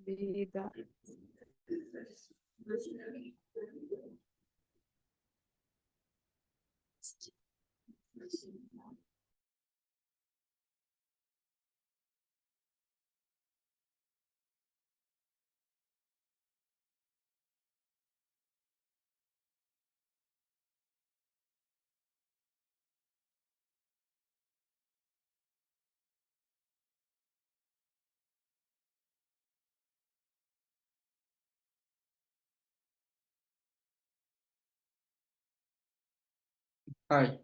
Vida. Hi.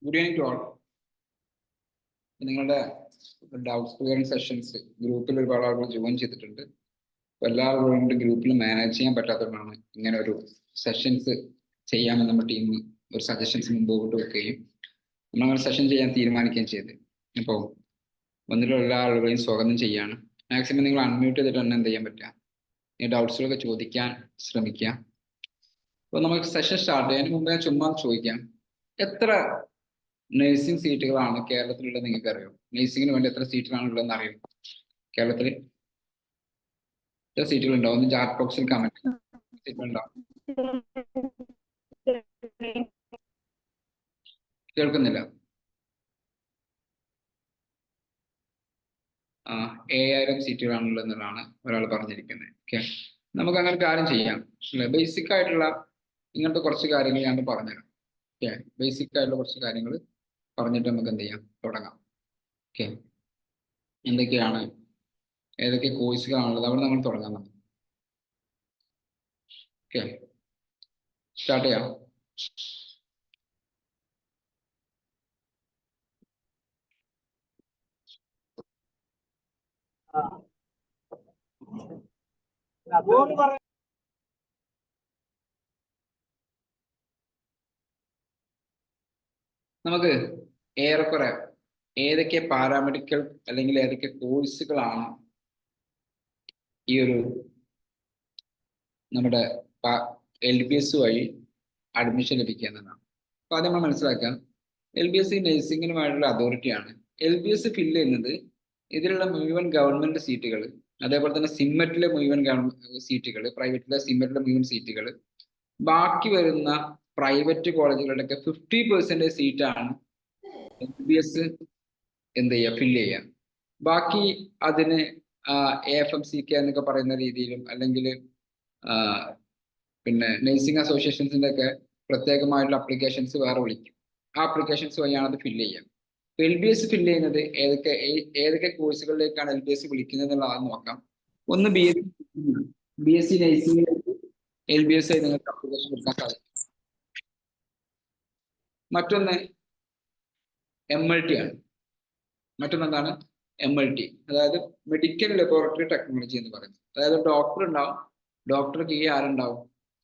Good evening to all. നിങ്ങളുടെ doubts clearing sessions ഗ്രൂപ്പിൽ ഒരുപാട് ആളുകൾ ജോയിൻ ചെയ്തിട്ടുണ്ട്. എല്ലാ ആളുകളും ഗ്രൂപ്പിൽ മാനേജ് ചെയ്യാൻ പറ്റാത്തതുകൊണ്ടാണ് ഇങ്ങനെ ഒരു സെഷൻസ് ചെയ്യാമെന്ന് നമ്മുടെ ടീം ഒരു സജഷൻസ് മുമ്പോട്ട് വെക്കുകയും നമ്മളങ്ങനെ സെഷൻ ചെയ്യാൻ തീരുമാനിക്കുകയും ചെയ്ത്. അപ്പോൾ വന്നിട്ടുള്ള എല്ലാ ആളുകളെയും സ്വാഗതം ചെയ്യാണ്. മാക്സിമം നിങ്ങൾ അൺമ്യൂട്ട് ചെയ്തിട്ട് തന്നെ എന്ത് ചെയ്യാൻ പറ്റുക, ഈ ഡൗട്ട്സുകളൊക്കെ ചോദിക്കാൻ ശ്രമിക്കുക. അപ്പോൾ നമുക്ക് സെഷൻ സ്റ്റാർട്ട് ചെയ്യാൻ മുമ്പ് ഞാൻ ചുമ്മാ ചോദിക്കാം, എത്ര നഴ്സിംഗ് സീറ്റുകളാണ് കേരളത്തിലുള്ളത് നിങ്ങൾക്ക് അറിയാം? നഴ്സിംഗിന് വേണ്ടി എത്ര സീറ്റുകളാണ് ഉള്ളതെന്ന് അറിയാം? കേരളത്തിൽ എത്ര സീറ്റുകൾ ഉണ്ടാവും? ഒന്ന് ചാറ്റ് ബോക്സിൽ കമന്റ് സീറ്റുകളുണ്ടാവും. കേൾക്കുന്നില്ല? 7000 സീറ്റുകളാണുള്ളതെന്നാണ് ഒരാൾ പറഞ്ഞിരിക്കുന്നത്. ഓക്കെ, നമുക്ക് അങ്ങനെ കാര്യം ചെയ്യാം. ബേസിക് ആയിട്ടുള്ള ഇങ്ങനത്തെ കുറച്ച് കാര്യങ്ങൾ ഞാൻ പറഞ്ഞുതരാം. ഓക്കെ, ബേസിക് ആയിട്ടുള്ള കുറച്ച് കാര്യങ്ങൾ പറഞ്ഞിട്ട് നമുക്ക് എന്ത് ചെയ്യാം, തുടങ്ങാം. ഓക്കെ, എന്തൊക്കെയാണ്, ഏതൊക്കെ കോഴ്സുകളാണുള്ളത്, അവിടെ നമ്മൾ തുടങ്ങാം. ഓക്കെ, സ്റ്റാർട്ട് ചെയ്യാം. നമുക്ക് ഏറെക്കുറെ ഏതൊക്കെ പാരാമെഡിക്കൽ അല്ലെങ്കിൽ ഏതൊക്കെ കോഴ്സുകളാണ് ഈ ഒരു നമ്മുടെ LBS വഴി അഡ്മിഷൻ ലഭിക്കുക എന്നതാണ്. അപ്പൊ അത് നമ്മൾ മനസ്സിലാക്കാം. LBS നഴ്സിംഗിനുമായിട്ടുള്ള അതോറിറ്റിയാണ്. LBS ഫില്ല് ചെയ്യുന്നത് ഇതിലുള്ള മുഴുവൻ ഗവൺമെന്റ് സീറ്റുകൾ, അതേപോലെ തന്നെ സിമ്മറ്റിലെ മുഴുവൻ സീറ്റുകൾ, പ്രൈവറ്റിലെ സിമ്മറ്റിലെ മുഴുവൻ സീറ്റുകൾ, ബാക്കി വരുന്ന പ്രൈവറ്റ് കോളേജുകളുടെയൊക്കെ 50% സീറ്റാണ് LBS എന്ത് ചെയ്യുക, ഫില്ല് ചെയ്യുക. ബാക്കി അതിന് AFMCK എന്നൊക്കെ പറയുന്ന രീതിയിലും അല്ലെങ്കിൽ പിന്നെ നഴ്സിംഗ് അസോസിയേഷൻസിന്റെ ഒക്കെ പ്രത്യേകമായിട്ടുള്ള അപ്ലിക്കേഷൻസ് വേറെ വിളിക്കും. ആ അപ്ലിക്കേഷൻസ് വഴിയാണ് അത് ഫില്ല് ചെയ്യുക. LBS ഫില്ല് ചെയ്യുന്നത് ഏതൊക്കെ കോഴ്സുകളിലേക്കാണ് LBS വിളിക്കുന്നത് എന്നുള്ളതാണെന്ന് നോക്കാം. ഒന്ന് BSc നഴ്സിംഗിലേക്ക് LBS ആയി നിങ്ങൾക്ക് അപ്ലിക്കേഷൻ കൊടുക്കാൻ സാധിക്കും. മറ്റൊന്ന് MLT ആണ്. മറ്റൊന്നെന്താണ്? MLT, അതായത് മെഡിക്കൽ ലബോറട്ടറി ടെക്നോളജി എന്ന് പറയുന്നത്. അതായത് ഡോക്ടർ ഉണ്ടാവും, ഡോക്ടർ കീഴിൽ ആരുണ്ടാവും,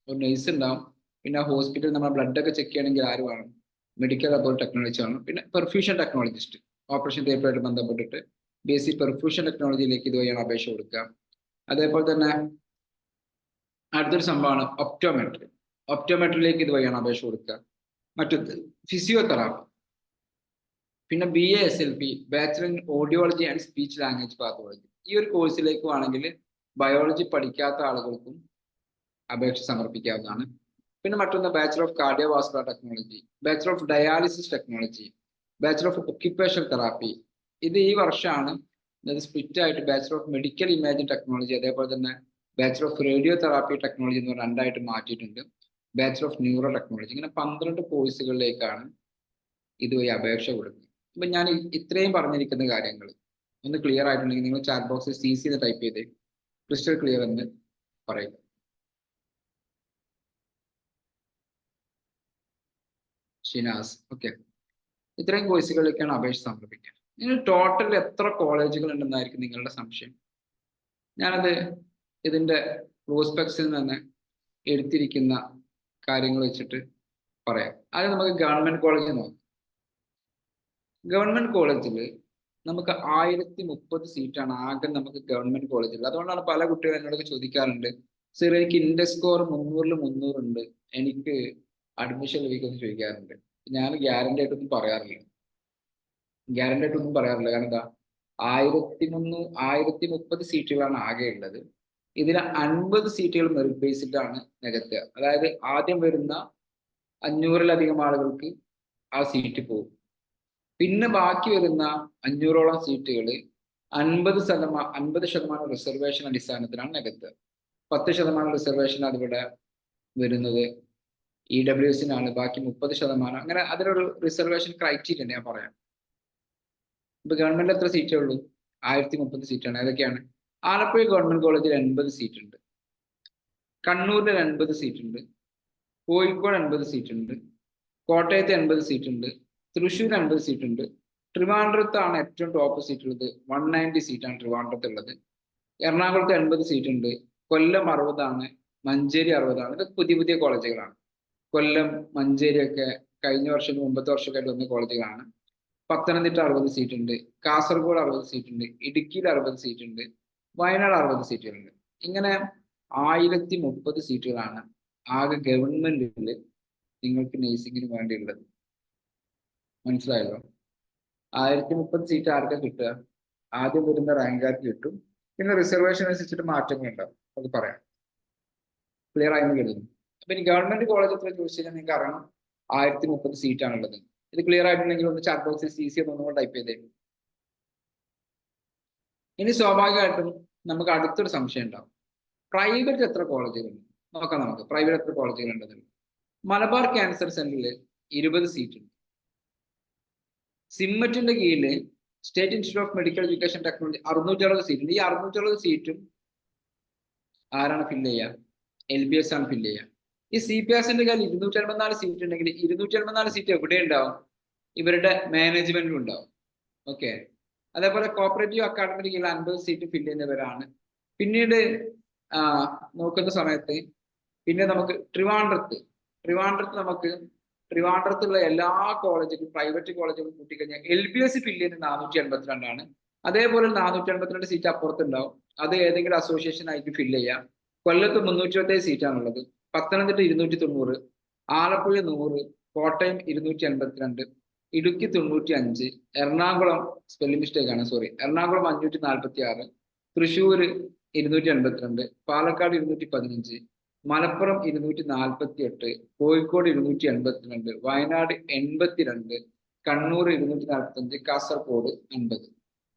ഒരു നഴ്സ് ഉണ്ടാവും, പിന്നെ ഹോസ്പിറ്റലിൽ നമ്മൾ ബ്ലഡ് ഒക്കെ ചെക്ക് ചെയ്യണമെങ്കിൽ ആര് വേണം? മെഡിക്കൽ ലബോറട്ടറി ടെക്നോളജി ആണ്. പിന്നെ പെർഫ്യൂഷൻ ടെക്നോളജിസ്റ്റ്, ഓപ്പറേഷൻ തിയേറ്ററുമായിട്ട് ബന്ധപ്പെട്ടിട്ട് BSc പെർഫ്യൂഷൻ ടെക്നോളജിയിലേക്ക് ഇതുവഴിയാണ് അപേക്ഷ കൊടുക്കുക. അതേപോലെ തന്നെ അടുത്തൊരു സംഭവമാണ് ഒപ്റ്റോമെട്രി. ഒപ്റ്റോമെട്രിയിലേക്ക് ഇതുവഴിയാണ് അപേക്ഷ കൊടുക്കുക. മറ്റൊന്ന് ഫിസിയോതെറാപ്പി. പിന്നെ BA-SLP, bachelor in audiology and speech language pathology. ഈ ഒരു കോഴ്സിലേക്ക് ആണെങ്കിൽ ബയോളജി പഠിക്കാത്ത ആളുകൾക്കും അപേക്ഷ സമർപ്പിക്കാവുന്നതാണ്. പിന്നെ മറ്റൊന്ന് bachelor of cardiovascular technology, bachelor of dialysis technology, bachelor of occupational therapy. ഇത് ഈ വർഷമാണ് ഇത് സ്പ്ലിറ്റ് ആയിട്ട് bachelor of medical imaging technology, അതേപോലെ തന്നെ bachelor of radio therapy technology എന്ന് രണ്ടായിട്ട് മാറ്റിയിട്ടുണ്ട്. Bachelor of neuro technology. ഇങ്ങനെ 12 കോഴ്സുകളിലേക്കാണ് ഇതുവഴി അപേക്ഷ കൊടുക്കുന്നത്. അപ്പൊ ഞാൻ ഇത്രയും പറഞ്ഞിരിക്കുന്ന കാര്യങ്ങൾ ഒന്ന് ക്ലിയർ ആയിട്ടുണ്ടെങ്കിൽ നിങ്ങൾ ചാറ്റ് ബോക്സിൽ CC എന്ന് ടൈപ്പ് ചെയ്ത് ക്രിസ്റ്റൽ ക്ലിയർ എന്ന് പറയുക. ഷിനാസ്, ഓക്കെ. ഇത്രയും കോഴ്സുകളിലേക്കാണ് അപേക്ഷ സമർപ്പിക്കുക. നിങ്ങൾ ടോട്ടൽ എത്ര കോളേജുകൾ ഉണ്ടെന്നായിരിക്കും നിങ്ങളുടെ സംശയം. ഞാനത് ഇതിന്റെ പ്രോസ്പെക്ട്സിൽ നിന്ന് എടുത്തിരിക്കുന്ന കാര്യങ്ങൾ വെച്ചിട്ട് പറയാം. ആദ്യം നമുക്ക് ഗവൺമെന്റ് കോളേജ് നോക്കാം. ഗവൺമെന്റ് കോളേജിൽ നമുക്ക് 1030 സീറ്റാണ് ആകെ നമുക്ക് ഗവൺമെന്റ് കോളേജിൽ. അതുകൊണ്ടാണ് പല കുട്ടികളും എന്നോട് ചോദിക്കാറുണ്ട്, സർ എനിക്ക് ഇൻഡെക്സ് സ്കോർ 300-ൽ 300 ഉണ്ട്, എനിക്ക് അഡ്മിഷൻ ലഭിക്കുമെന്ന് ചോദിക്കാറുണ്ട്. ഞാൻ ഗ്യാരണ്ടി ആയിട്ടൊന്നും പറയാറില്ല. കാരണം എന്താ, 1030 സീറ്റുകളാണ് ആകെ ഉള്ളത്. ഇതിൽ 50 സീറ്റുകൾ മെറിറ്റ് ബേസ്ഡാണ് നികത്തുക. അതായത് ആദ്യം വരുന്ന 500-ലധികം ആളുകൾക്ക് ആ സീറ്റ് പോകും. പിന്നെ ബാക്കി വരുന്ന 500ഓളം സീറ്റുകൾ 50% റിസർവേഷൻ അടിസ്ഥാനത്തിലാണ് നികത്തുക. 10% റിസർവേഷൻ അതിവിടെ വരുന്നത് EWSനാണ്. ബാക്കി 30%. അങ്ങനെ അതിനൊരു റിസർവേഷൻ ക്രൈറ്റീരിയ ഞാൻ പറയാം. ഇപ്പൊ ഗവൺമെന്റ് എത്ര സീറ്റേ ഉള്ളൂ? 1030 സീറ്റാണ്. ഏതൊക്കെയാണ്? ആലപ്പുഴ ഗവൺമെന്റ് കോളേജിൽ 80 സീറ്റ് ഉണ്ട്, കണ്ണൂരിൽ 80 സീറ്റ് ഉണ്ട്, കോഴിക്കോട് 80 സീറ്റ് ഉണ്ട്, കോട്ടയത്ത് 80 സീറ്റ് ഉണ്ട്, തൃശ്ശൂർ 50 സീറ്റ് ഉണ്ട്. ട്രിവാൻഡ്രത്താണ് ഏറ്റവും ടോപ്പ് സീറ്റ് ഉള്ളത്, 190 സീറ്റാണ് ട്രിവാൻഡ്രത്തുള്ളത്. എറണാകുളത്ത് 80 സീറ്റ് ഉണ്ട്, കൊല്ലം 60ആണ്, മഞ്ചേരി 60ആണ്. ഇതൊക്കെ പുതിയ പുതിയ കോളേജുകളാണ്. കൊല്ലം, മഞ്ചേരി ഒക്കെ കഴിഞ്ഞ വർഷം മുമ്പത്തെ വർഷമൊക്കെ വന്ന കോളേജുകളാണ്. പത്തനംതിട്ട 60 സീറ്റ് ഉണ്ട്, കാസർഗോഡ് 60 സീറ്റ് ഉണ്ട്, ഇടുക്കിയിൽ 60 സീറ്റ് ഉണ്ട്, വയനാട് 60 സീറ്റുകളുണ്ട്. ഇങ്ങനെ 1030 സീറ്റുകളാണ് ആകെ ഗവൺമെന്റിൽ നിങ്ങൾക്ക് നഴ്സിംഗിന് വേണ്ടിയുള്ളത്. മനസ്സിലായല്ലോ? 1030 സീറ്റ് ആർക്കാ കിട്ടുക? ആദ്യം വരുന്ന റാങ്കാർക്ക് കിട്ടും. പിന്നെ റിസർവേഷൻ അനുസരിച്ചിട്ട് മാറ്റങ്ങൾ ഉണ്ടാവും. അത് പറയാം. ക്ലിയർ ആയെന്ന് കരുതുന്നു. അപ്പൊ ഇനി ഗവൺമെന്റ് കോളേജ് എത്ര ചോദിച്ചു കഴിഞ്ഞാൽ നിങ്ങൾക്ക് അറിയണം 1030 സീറ്റാണുള്ളത്. ഇത് ക്ലിയർ ആയിട്ടുണ്ടെങ്കിൽ ഒന്ന് ചാറ്റ് ബോക്സിൽ CC ഒന്നുകൂടെ ടൈപ്പ് ചെയ്തേ. ഇനി സ്വാഭാവികമായിട്ടും നമുക്ക് അടുത്തൊരു സംശയം ഉണ്ടാവും, പ്രൈവറ്റ് എത്ര കോളേജുകളുണ്ട് നോക്കാം. നമുക്ക് പ്രൈവറ്റ് എത്ര കോളേജുകൾ ഉണ്ടെന്ന്. മലബാർ ക്യാൻസർ സെന്ററിൽ 20 സീറ്റ് ഉണ്ട്. സിമ്മറ്റിന്റെ കീഴിൽ state institute of medical education technology 660 seat ഉണ്ട്. ഈ 660 സീറ്റും ആരാണ് ഫില്ല് ചെയ്യുക? LBS ആണ് ഫില്ല് ചെയ്യുക. ഈ CPSന്റെ കയ്യിൽ 274 സീറ്റ് ഉണ്ടെങ്കിൽ 274 സീറ്റ് എവിടെ ഉണ്ടാവും? ഇവരുടെ മാനേജ്മെന്റിലും ഉണ്ടാവും. ഓക്കെ. അതേപോലെ കോപ്പറേറ്റീവ് അക്കാഡമിക്ക് കീഴിൽ 50 സീറ്റ് ഫില്ല് ചെയ്യുന്നവരാണ്. പിന്നീട് നോക്കുന്ന സമയത്ത് പിന്നെ നമുക്ക് ട്രിവാൻഡ്രത്തുള്ള എല്ലാ കോളേജുകളും പ്രൈവറ്റ് കോളേജുകളും കൂട്ടിക്കഴിഞ്ഞാൽ LBS ഫില്ല് ചെയ്യുന്നത് 482ആണ്. അതേപോലെ 482 സീറ്റ് അപ്പുറത്തുണ്ടാവും. അത് ഏതെങ്കിലും അസോസിയേഷൻ ആയിട്ട് ഫില്ല് ചെയ്യാം. കൊല്ലത്ത് 327 സീറ്റാണുള്ളത്, പത്തനംതിട്ട 290, ആലപ്പുഴ 100, കോട്ടയം 282, ഇടുക്കി 95, എറണാകുളം സ്പെല്ലിംഗ് മിസ്റ്റേക്ക് ആണ്, സോറി, എറണാകുളം 546, തൃശ്ശൂർ 282, പാലക്കാട് 215, മലപ്പുറം 248, കോഴിക്കോട് 282, വയനാട് 82, കണ്ണൂർ 245, കാസർഗോഡ് 50.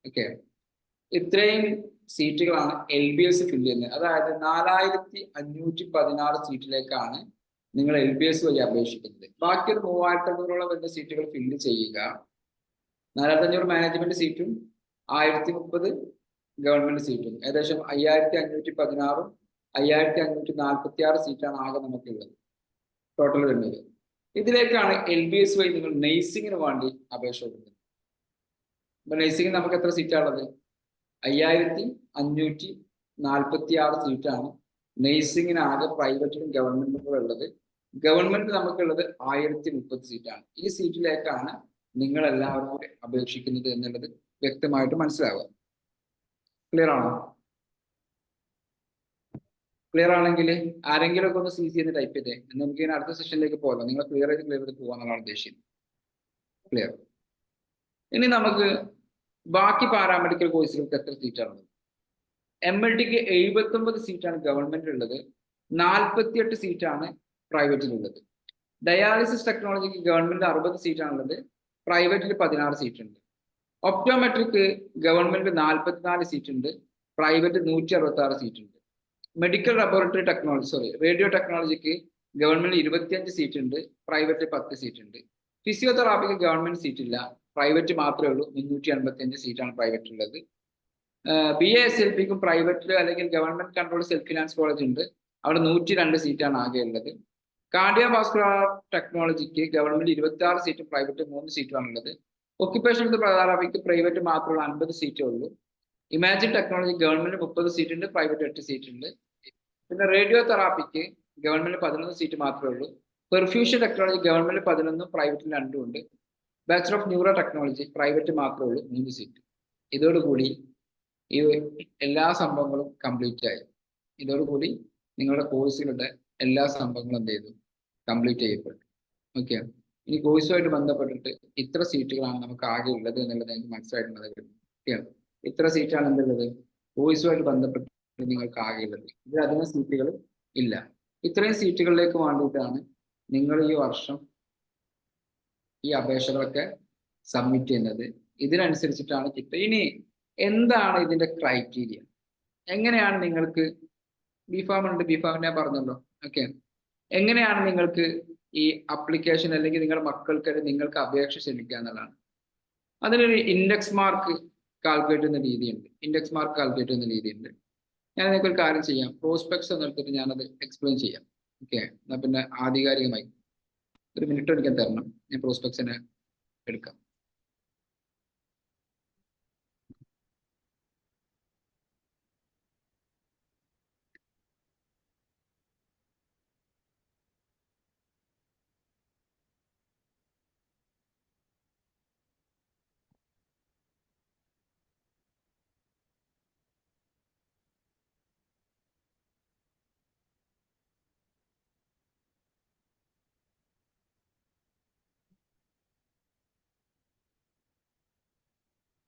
ഓക്കെ. ഇത്രയും സീറ്റുകളാണ് LBS ഫില്ല് ചെയ്യുന്നത്. അതായത് 4516 സീറ്റിലേക്കാണ് നിങ്ങൾ LBS വഴി അപേക്ഷിക്കുന്നത്. ബാക്കി ഒരു 3500ഓളം വരുന്ന സീറ്റുകൾ ഫില്ല് ചെയ്യുക. 4500 മാനേജ്മെന്റ് സീറ്റും 1030 ഗവൺമെന്റ് സീറ്റും ഏകദേശം 5516ഉം 5546 സീറ്റാണ് ആകെ നമുക്കുള്ളത് ടോട്ടൽ വരുന്നത്. ഇതിലേക്കാണ് LBS വഴി നിങ്ങൾ നഴ്സിംഗിന് വേണ്ടി അപേക്ഷ കൊടുക്കുന്നത്. അപ്പൊ നഴ്സിംഗിന് നമുക്ക് എത്ര സീറ്റാണുള്ളത്? 5546 സീറ്റാണ് നഴ്സിംഗിന് ആകെ പ്രൈവറ്റിലും ഗവൺമെന്റിലും കൂടെ ഉള്ളത്. ഗവൺമെന്റ് നമുക്കുള്ളത് 1030 സീറ്റാണ്. ഈ സീറ്റിലേക്കാണ് നിങ്ങൾ എല്ലാവരും കൂടി അപേക്ഷിക്കുന്നത് എന്നുള്ളത് വ്യക്തമായിട്ട് മനസ്സിലാവുക. ക്ലിയർ ആണോ? ക്ലിയർ ആണെങ്കിൽ ആരെങ്കിലും ഒക്കെ ഒന്ന് CC എന്ന് ടൈപ്പ് ചെയ്തേ. നമുക്ക് ഇങ്ങനെ അടുത്ത സെഷനിലേക്ക് പോകാം. നിങ്ങൾ ക്ലിയർ ചെയ്ത് പോകാന്നുള്ളതാണ് ഉദ്ദേശിക്കുന്നത്. ക്ലിയർ? ഇനി നമുക്ക് ബാക്കി പാരാമെഡിക്കൽ കോഴ്സുകൾക്ക് എത്ര സീറ്റാണുള്ളത്? MLTക്ക് 79 സീറ്റാണ് ഗവൺമെന്റ് ഉള്ളത്, 48 സീറ്റാണ് പ്രൈവറ്റിലുള്ളത്. ഡയാലിസിസ് ടെക്നോളജിക്ക് ഗവൺമെന്റ് 60 സീറ്റാണുള്ളത്, പ്രൈവറ്റിൽ 16 സീറ്റ് ഉണ്ട്. ഒപ്റ്റോമെട്രിക്ക് ഗവൺമെന്റ് 44 സീറ്റ് ഉണ്ട്, പ്രൈവറ്റ് 166 സീറ്റ് ഉണ്ട്. മെഡിക്കൽ ലബോറട്ടറി ടെക്നോളജി റേഡിയോ ടെക്നോളജിക്ക് ഗവൺമെന്റ് 25 സീറ്റ് ഉണ്ട്, പ്രൈവറ്റ് 10 സീറ്റ് ഉണ്ട്. ഫിസിയോതെറാപ്പിക്ക് ഗവൺമെന്റ് സീറ്റ് ഇല്ല, പ്രൈവറ്റ് മാത്രമേ ഉള്ളൂ, 355 സീറ്റാണ് പ്രൈവറ്റ് ഉള്ളത്. BASLPക്കും പ്രൈവറ്റിൽ അല്ലെങ്കിൽ government control self finance college ഉണ്ട്, അവിടെ 102 സീറ്റാണ് ആകെ ഉള്ളത്. കാർഡിയോവാസ്കുലർ ടെക്നോളജിക്ക് ഗവൺമെന്റ് 26 സീറ്റും പ്രൈവറ്റ് 3 സീറ്റുമാണ് ഉള്ളത്. ഒക്യുപേഷണൽ തെറാപ്പിക്ക് പ്രൈവറ്റ് മാത്രമുള്ള 50 സീറ്റേ ഉള്ളൂ. ഇമാജിൻ ടെക്നോളജി ഗവൺമെന്റ് 30 സീറ്റ് ഉണ്ട്, പ്രൈവറ്റ് 8 സീറ്റ് ഉണ്ട്. പിന്നെ റേഡിയോ തെറാപ്പിക്ക് ഗവൺമെന്റ് 11 സീറ്റ് മാത്രമേ ഉള്ളൂ. പെർഫ്യൂഷൻ ടെക്നോളജി ഗവൺമെന്റ് 11ഉം പ്രൈവറ്റിൽ 2 ഉണ്ട്. Bachelor of neuro technology private മാത്രമേ ഉള്ളൂ, 3 സീറ്റ്. ഇതോടുകൂടി ഈ എല്ലാ സംഭവങ്ങളും കംപ്ലീറ്റ് ആയി. ഇതോടുകൂടി നിങ്ങളുടെ കോഴ്സുകളുടെ എല്ലാ സംഭവങ്ങളും എന്ത് ചെയ്തു? കംപ്ലീറ്റ് ചെയ്യപ്പെട്ടു. ഓക്കെ, ഇനി കോഴ്സുമായിട്ട് ബന്ധപ്പെട്ടിട്ട് ഇത്ര സീറ്റുകളാണ് നമുക്ക് ആകെ ഉള്ളത് എന്നുള്ളത് എനിക്ക് മനസ്സിലായിട്ടുള്ളത്. ഓക്കെ, ഇത്ര സീറ്റാണ് എന്തുള്ളത്? കോഴ്സുമായിട്ട് ബന്ധപ്പെട്ട് നിങ്ങൾക്ക് ആകെ ഉള്ളത്. ഇതിലധികം സീറ്റുകൾ ഇല്ല. ഇത്രയും സീറ്റുകളിലേക്ക് വേണ്ടിയിട്ടാണ് നിങ്ങൾ ഈ വർഷം ഈ അപേക്ഷകളൊക്കെ സബ്മിറ്റ് ചെയ്യുന്നത്. ഇതിനനുസരിച്ചിട്ടാണ് കിട്ടുക. ഇനി എന്താണ് ഇതിന്റെ ക്രൈറ്റീരിയ? എങ്ങനെയാണ് നിങ്ങൾക്ക് ബിഫാം ഉണ്ട്, ബിഫാം ഞാൻ പറഞ്ഞല്ലോ. ഓക്കെ, എങ്ങനെയാണ് നിങ്ങൾക്ക് ഈ അപ്ലിക്കേഷൻ അല്ലെങ്കിൽ നിങ്ങളുടെ മക്കൾക്ക് നിങ്ങൾക്ക് അപേക്ഷ ക്ഷണിക്കുക എന്നുള്ളതാണ്. അതിനൊരു ഇൻഡെക്സ് മാർക്ക് കാൽക്കുലേറ്റ് ചെയ്യുന്ന രീതിയുണ്ട്. ഇൻഡെക്സ് മാർക്ക് കാൽക്കുലേറ്റ് ചെയ്യുന്ന രീതിയുണ്ട്. ഞാൻ നിങ്ങൾക്ക് ഒരു കാര്യം ചെയ്യാം, പ്രോസ്പെക്ട്സ് എന്നെടുത്തിട്ട് ഞാനത് എക്സ്പ്ലെയിൻ ചെയ്യാം. ഓക്കെ, എന്നാ പിന്നെ ആധികാരികമായി ഒരു മിനിറ്റ് എനിക്ക് തരണം, ഞാൻ പ്രോസ്പെക്ട്സിനെ എടുക്കാം.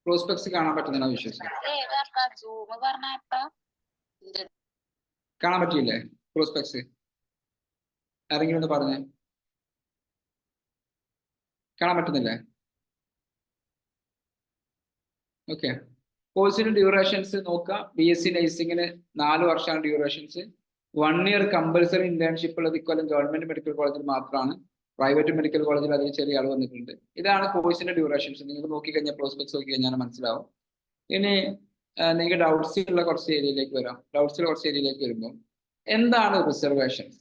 പ്രോസ്പെക്ട്സ് കാണാൻ പറ്റുന്ന വിശ്വസിക്കാം. കാണാൻ പറ്റിയില്ലേ പ്രോസ്പെക്ട്സ്? ആരെങ്കിലും ഒന്ന് പറഞ്ഞേ, കാണാൻ പറ്റുന്നില്ലേ? ഓക്കെ, കോഴ്സിന് ഡ്യൂറേഷൻസ് നോക്കാം. BSc നഴ്സിംഗിന് 4 വർഷമാണ് ഡ്യൂറേഷൻസ്. 1 ഇയർ കമ്പൽസറി ഇന്റേൺഷിപ്പ് ഉള്ളത് ഇക്കൊല്ലം ഗവൺമെന്റ് മെഡിക്കൽ കോളേജിൽ മാത്രമാണ്. പ്രൈവറ്റ് മെഡിക്കൽ കോളേജിൽ അതിൽ ചെറിയ ആൾ വന്നിട്ടുണ്ട്. ഇതാണ് കോഴ്സിന്റെ ഡ്യൂറേഷൻസ്. നിങ്ങൾക്ക് നോക്കിക്കഴിഞ്ഞാൽ പ്രോസ്പെക്ട്സ് നോക്കി കഴിഞ്ഞാൽ മനസ്സിലാവും. ഇനി നിങ്ങൾക്ക് ഡൗട്ട്സ് ഉള്ള കുറച്ച് ഏരിയയിലേക്ക് വരാം. ഡൗട്ട്സിൽ കുറച്ച് ഏരിയയിലേക്ക് വരുമ്പോൾ എന്താണ് റിസർവേഷൻസ്?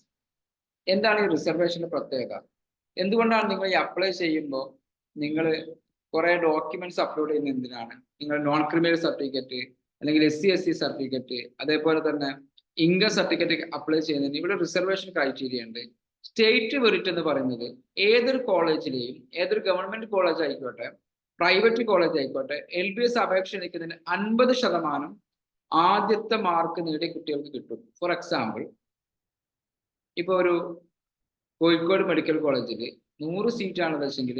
എന്താണ് ഈ റിസർവേഷന്റെ പ്രത്യേകത? എന്തുകൊണ്ടാണ് നിങ്ങൾ ഈ അപ്ലൈ ചെയ്യുമ്പോൾ നിങ്ങൾ കുറെ ഡോക്യുമെന്റ്സ് അപ്ലോഡ് ചെയ്യുന്നത് എന്തിനാണ്? നിങ്ങൾ നോൺ ക്രിമിനൽ സർട്ടിഫിക്കറ്റ് അല്ലെങ്കിൽ SC/SC സർട്ടിഫിക്കറ്റ്, അതേപോലെ തന്നെ ഇൻകം സർട്ടിഫിക്കറ്റ് അപ്ലൈ ചെയ്യുന്നതിന് ഇവിടെ റിസർവേഷൻ ക്രൈറ്റീരിയ ഉണ്ട്. സ്റ്റേറ്റ് മെറിറ്റ് എന്ന് പറയുന്നത് ഏതൊരു കോളേജിലെയും, ഏതൊരു ഗവൺമെന്റ് കോളേജ് ആയിക്കോട്ടെ പ്രൈവറ്റ് കോളേജ് ആയിക്കോട്ടെ, LBS അപേക്ഷ നിൽക്കുന്നതിന് 50% ആദ്യത്തെ മാർക്ക് നേടിയ കുട്ടികൾക്ക് കിട്ടും. ഫോർ എക്സാമ്പിൾ, ഇപ്പൊ ഒരു കോഴിക്കോട് മെഡിക്കൽ കോളേജിൽ 100 സീറ്റാണെന്ന് വെച്ചെങ്കിൽ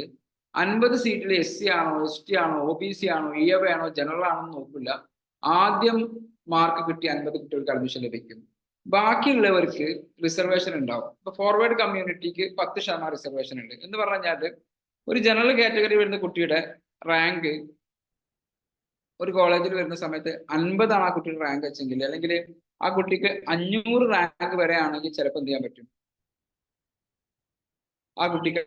50 സീറ്റിൽ SC ആണോ, ST ആണോ, OBC ആണോ, EOB ആണോ, ജനറൽ ആണോ എന്ന് നോക്കില്ല. ആദ്യം മാർക്ക് കിട്ടിയ 50 കുട്ടികൾക്ക് അഡ്മിഷൻ ലഭിക്കും. ബാക്കിയുള്ളവർക്ക് റിസർവേഷൻ ഉണ്ടാവും. ഇപ്പൊ ഫോർവേഡ് കമ്മ്യൂണിറ്റിക്ക് 10% റിസർവേഷൻ ഉണ്ട്. എന്ന് പറഞ്ഞാൽ ഒരു ജനറൽ കാറ്റഗറി വരുന്ന കുട്ടിയുടെ റാങ്ക് ഒരു കോളേജിൽ വരുന്ന സമയത്ത് 50 ആണ് ആ കുട്ടിയുടെ റാങ്ക് വെച്ചെങ്കിൽ, അല്ലെങ്കിൽ ആ കുട്ടിക്ക് 500 റാങ്ക് വരെ ആണെങ്കിൽ ചിലപ്പോൾ എന്ത് ചെയ്യാൻ പറ്റും? ആ കുട്ടിക്ക്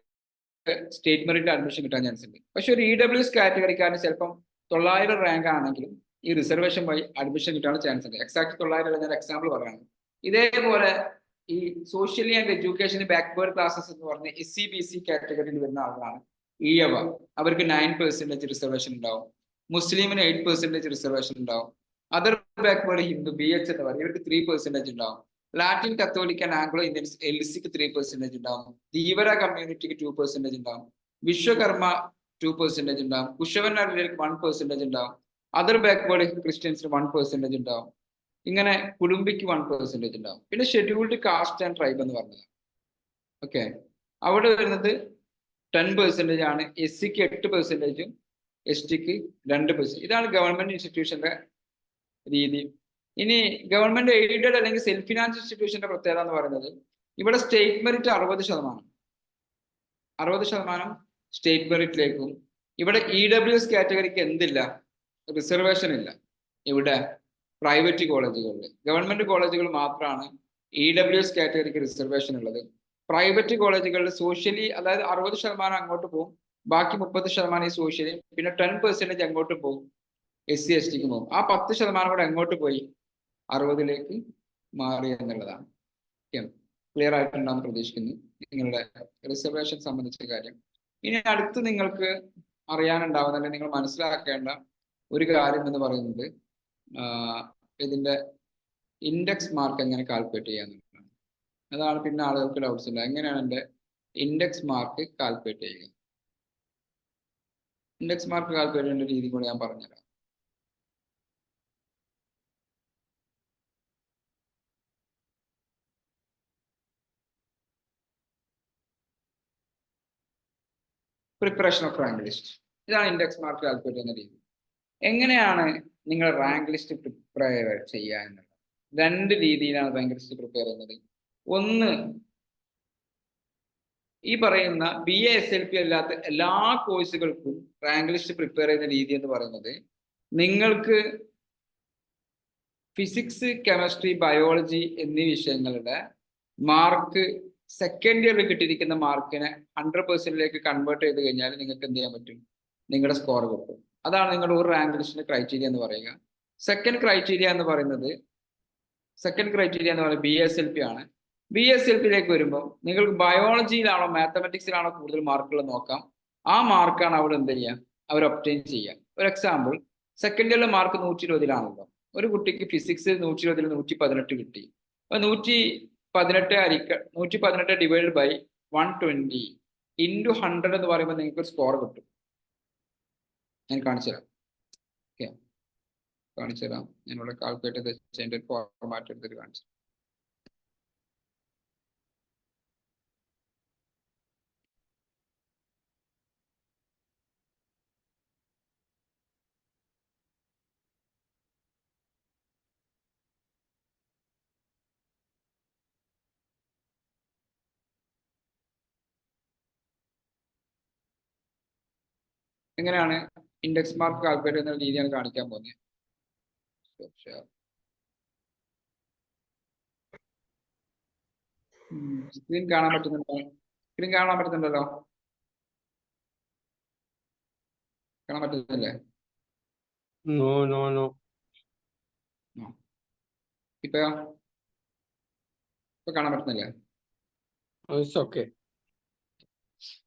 സ്റ്റേറ്റ് മെറിറ്റ് അഡ്മിഷൻ കിട്ടാൻ ചാൻസ് ഉണ്ട്. പക്ഷെ ഒരു EWS കാറ്റഗറിക്കാരന് ചിലപ്പം 900 റാങ്ക് ആണെങ്കിലും ഈ റിസർവേഷൻ വഴി അഡ്മിഷൻ കിട്ടാൻ ചാൻസ് ഉണ്ട്. എക്സാക്ട് 900 ഞാൻ എക്സാമ്പിൾ പറയാണ്. ഇതേപോലെ ഈ socially and education backward classes എന്ന് പറഞ്ഞ SC/BC കാറ്റഗറിയിൽ വരുന്ന ആളാണ് ഈയവ. അവർക്ക് 9% റിസർവേഷൻ ഉണ്ടാവും. മുസ്ലിമിന് 8% റിസർവേഷൻ ഉണ്ടാവും. അതർ ബാക്ക്വേർഡ് ഹിന്ദു BH എന്ന് പറയും, ഇവർക്ക് 3% ഉണ്ടാവും. ലാറ്റിൻ കത്തോലിക്കൻ ആംഗ്ലോ ഇന്ത്യൻസ് LCക്ക് 3% ഉണ്ടാവും. ധീവര കമ്മ്യൂണിറ്റിക്ക് 2% ഉണ്ടാവും. വിശ്വകർമ്മ 2% ഉണ്ടാവും. കുശവനർക്ക് 1% ഉണ്ടാവും. അതർ ബാക്ക്വേർഡ് ക്രിസ്ത്യൻസിന് 1% ഉണ്ടാവും. ഇങ്ങനെ കുടുംബിക്ക് 1% ഉണ്ടാവും. പിന്നെ ഷെഡ്യൂൾഡ് കാസ്റ്റ് ആൻഡ് ട്രൈബ് എന്ന് പറഞ്ഞത്. ഓക്കെ, അവിടെ വരുന്നത് 10% ആണ്. SCക്ക് 8%, STക്ക് 2%. ഇതാണ് ഗവൺമെന്റ് ഇൻസ്റ്റിറ്റ്യൂഷന്റെ രീതി. ഇനി ഗവൺമെന്റ് എയ്ഡഡ് അല്ലെങ്കിൽ സെൽഫ് ഫിനാൻസ് ഇൻസ്റ്റിറ്റ്യൂഷന്റെ പ്രത്യേകത എന്ന് പറയുന്നത് ഇവിടെ സ്റ്റേറ്റ് മെറിറ്റ് 60% സ്റ്റേറ്റ് മെറിറ്റിലേക്കും, ഇവിടെ EWS കാറ്റഗറിക്ക് എന്തില്ല, റിസർവേഷൻ ഇല്ല. ഇവിടെ പ്രൈവറ്റ് കോളേജുകളിൽ, ഗവൺമെന്റ് കോളേജുകൾ മാത്രമാണ് EWS കാറ്റഗറിക്ക് റിസർവേഷൻ ഉള്ളത്. പ്രൈവറ്റ് കോളേജുകളിൽ സോഷ്യലി, അതായത് 60% അങ്ങോട്ട് പോകും, ബാക്കി 30% ഈ സോഷ്യലി, പിന്നെ 10% അങ്ങോട്ട് പോകും, SC STക്ക് പോകും. ആ 10% കൂടെ എങ്ങോട്ട് പോയി, 60ലേക്ക് മാറി എന്നുള്ളതാണ്. ക്ലിയർ ആയിട്ടുണ്ടാകുന്ന പ്രതീക്ഷിക്കുന്നു നിങ്ങളുടെ റിസർവേഷൻ സംബന്ധിച്ച കാര്യം. ഇനി അടുത്ത് നിങ്ങൾക്ക് അറിയാനുണ്ടാവുന്ന, അല്ലെങ്കിൽ നിങ്ങൾ മനസ്സിലാക്കേണ്ട ഒരു കാര്യം എന്ന് പറയുന്നത് ഇതിന്റെ ഇൻഡെക്സ് മാർക്ക് എങ്ങനെ കാൽക്കുലേറ്റ് ചെയ്യാന്നുള്ളതാണ്. അതാണ് പിന്നെ ആളുകൾക്ക് ഡൗട്ട്സ് ഉണ്ട്, എങ്ങനെയാണ് എൻ്റെ ഇൻഡെക്സ് മാർക്ക് കാൽക്കുലേറ്റ് ചെയ്യുക. ഇൻഡെക്സ് മാർക്ക് കാൽക്കുലേറ്റ് ചെയ്യേണ്ട രീതി കൂടെ ഞാൻ പറഞ്ഞുതരാം. പ്രിപ്പറേഷൻ ഓഫ് റാങ്ക് ലിസ്റ്റ്, ഇതാണ് ഇൻഡെക്സ് മാർക്ക് കാൽക്കുലേറ്റ് ചെയ്യുന്ന രീതി. എങ്ങനെയാണ് നിങ്ങൾ റാങ്ക് ലിസ്റ്റ് പ്രിപ്പയർ ചെയ്യുക എന്നുള്ളത്? 2 രീതിയിലാണ് റാങ്ക് ലിസ്റ്റ് പ്രിപ്പയർ ചെയ്യുന്നത്. ഒന്ന്, ഈ പറയുന്ന BA SLP അല്ലാത്ത എല്ലാ കോഴ്സുകൾക്കും റാങ്ക് ലിസ്റ്റ് പ്രിപ്പയർ ചെയ്യുന്ന രീതി എന്ന് പറയുന്നത്, നിങ്ങൾക്ക് ഫിസിക്സ്, കെമിസ്ട്രി, ബയോളജി എന്നീ വിഷയങ്ങളുടെ മാർക്ക് സെക്കൻഡ് ഇയറിൽ കിട്ടിയിരിക്കുന്ന മാർക്കിനെ 100%ലേക്ക് കൺവേർട്ട് ചെയ്ത് കഴിഞ്ഞാൽ നിങ്ങൾക്ക് എന്ത് ചെയ്യാൻ പറ്റും, നിങ്ങളുടെ സ്കോർ കിട്ടും. അതാണ് നിങ്ങളുടെ ഒരു റാങ്ക് ലിസ്റ്റിന്റെ ക്രൈറ്റീരിയ എന്ന് പറയുക. സെക്കൻഡ് ക്രൈറ്റീരിയ എന്ന് പറയുന്നത് BSLP ആണ്. BSLPയിലേക്ക് വരുമ്പോൾ നിങ്ങൾക്ക് ബയോളജിയിലാണോ മാത്തമാറ്റിക്സിലാണോ കൂടുതൽ മാർക്കുകൾ നോക്കാം. ആ മാർക്കാണ് അവിടെ എന്ത് ചെയ്യുക, അവർ ഒബ്റ്റെയിൻ ചെയ്യുക. ഒരു എക്സാമ്പിൾ, സെക്കൻഡ് ഇയറിലെ മാർക്ക് 120-ലാണല്ലോ. ഒരു കുട്ടിക്ക് ഫിസിക്സ് 120-ൽ 118 കിട്ടി. അപ്പൊ 118 ഡിവൈഡ് ബൈ 120 ഇൻറ്റു 100 എന്ന് പറയുമ്പോൾ നിങ്ങൾക്ക് ഒരു സ്കോർ കിട്ടും. ഞാൻ കാണിച്ചുതരാം. ഓക്കെ, കാണിച്ചുതരാം. ഞാനിവിടെ കാൽക്കുലേറ്റ് ചെയ്ത് അതിൻ്റെ ഒരു ഫോർമാറ്റ് എടുത്തിട്ട് കാണിച്ചു. എങ്ങനെയാണ് ഇൻഡെക്സ് മാർക്ക് കാൽക്കുലേറ്റ് ചെയ്യുന്ന രീതിയാണ് കാണിക്കാൻ പോകുന്നത്. സ്ക്രീൻ കാണാൻ പറ്റുന്നുണ്ടോ? സ്ക്രീൻ കാണാൻ പറ്റുന്നുണ്ടല്ലോ? കാണാൻ പറ്റുന്നില്ലേ? ഇപ്പൊ കാണാൻ പറ്റുന്നില്ലേ?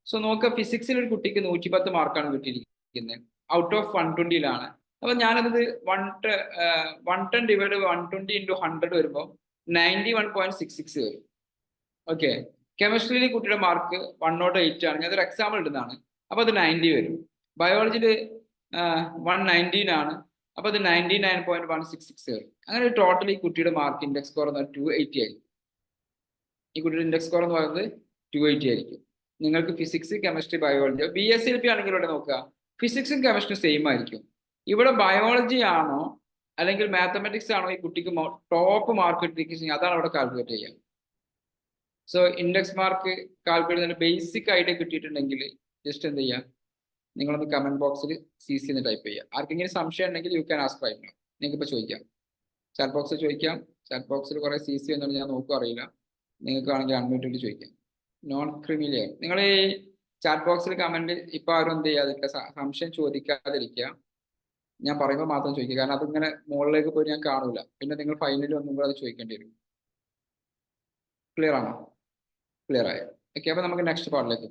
സോ നോക്കുക, ഫിസിക്സിൽ ഒരു കുട്ടിക്ക് 110 മാർക്കാണ് കിട്ടിയിരിക്കുന്നത്, ഔട്ട് ഓഫ് 120-ലാണ്. അപ്പൊ ഞാനത് 110 ഡിവൈഡ് 120 ഇൻറ്റു 100 വരുമ്പോൾ 91.66 വരും. ഓക്കെ, കെമിസ്ട്രിയിൽ കുട്ടിയുടെ മാർക്ക് 108 ആണ്. ഞാനൊരു എക്സാമ്പിൾ ഇടുന്നതാണ്. അപ്പൊ അത് 90 വരും. ബയോളജിയിൽ 119 ആണ്. അപ്പൊ അത് 99.166 വരും. അങ്ങനെ ടോട്ടൽ ഈ കുട്ടിയുടെ മാർക്ക് ഇൻഡെക്സ് സ്കോർ എന്ന് 280 ആയിരിക്കും. ഈ കുട്ടിയുടെ ഇൻഡെക്സ് സ്കോർ എന്ന് പറയുന്നത് 280 ആയിരിക്കും. നിങ്ങൾക്ക് ഫിസിക്സ്, കെമിസ്ട്രി, ബയോളജി, BSLP ആണെങ്കിൽ ഇവിടെ നോക്കുക, ഫിസിക്സും കെമിസ്ട്രിയും സെയിം ആയിരിക്കും. ഇവിടെ ബയോളജി ആണോ അല്ലെങ്കിൽ മാത്തമാറ്റിക്സ് ആണോ ഈ കുട്ടിക്ക് ടോപ്പ് മാർക്ക് കിട്ടിയിരിക്കുന്നത്, അതാണ് അവിടെ കാൽക്കുലേറ്റ് ചെയ്യുക. സോ ഇൻഡെക്സ് മാർക്ക് കാൽക്കുലേറ്റ് ചെയ്യുന്ന ബേസിക് ഐഡിയ കിട്ടിയിട്ടുണ്ടെങ്കിൽ ജസ്റ്റ് എന്ത് ചെയ്യുക, നിങ്ങളൊന്ന് കമന്റ് ബോക്സിൽ CC എന്ന് ടൈപ്പ് ചെയ്യുക. ആർക്കെങ്കിലും സംശയം ഉണ്ടെങ്കിൽ you can ask right now. നിങ്ങൾക്ക് ഇപ്പോൾ ചോദിക്കാം, ചാറ്റ് ബോക്സിൽ ചോദിക്കാം. ചാറ്റ് ബോക്സിൽ കുറെ CC എന്നാണ് ഞാൻ നോക്കുക, അറിയില്ല. നിങ്ങൾക്ക് ആണെങ്കിൽ അൺമ്യൂട്ട് ചെയ്ത് ചോദിക്കാം. നോൺ ക്രിമിലിയർ, നിങ്ങൾ ഈ ചാറ്റ് ബോക്സിൽ കമന്റ് ഇപ്പൊ ആരും എന്ത് ചെയ്യാതിരിക്കുക, സംശയം ചോദിക്കാതിരിക്കുക. ഞാൻ പറയുമ്പോൾ മാത്രം ചോദിക്കുക, കാരണം അതിങ്ങനെ മുകളിലേക്ക് പോയി ഞാൻ കാണൂല. പിന്നെ നിങ്ങൾ ഫൈനലി ഒന്നും കൂടെ അത് ചോദിക്കേണ്ടി വരും. ക്ലിയർ ആണോ? ക്ലിയർ ആയോ? ഓക്കെ, അപ്പൊ നമുക്ക് നെക്സ്റ്റ് പാർട്ടിലേക്ക്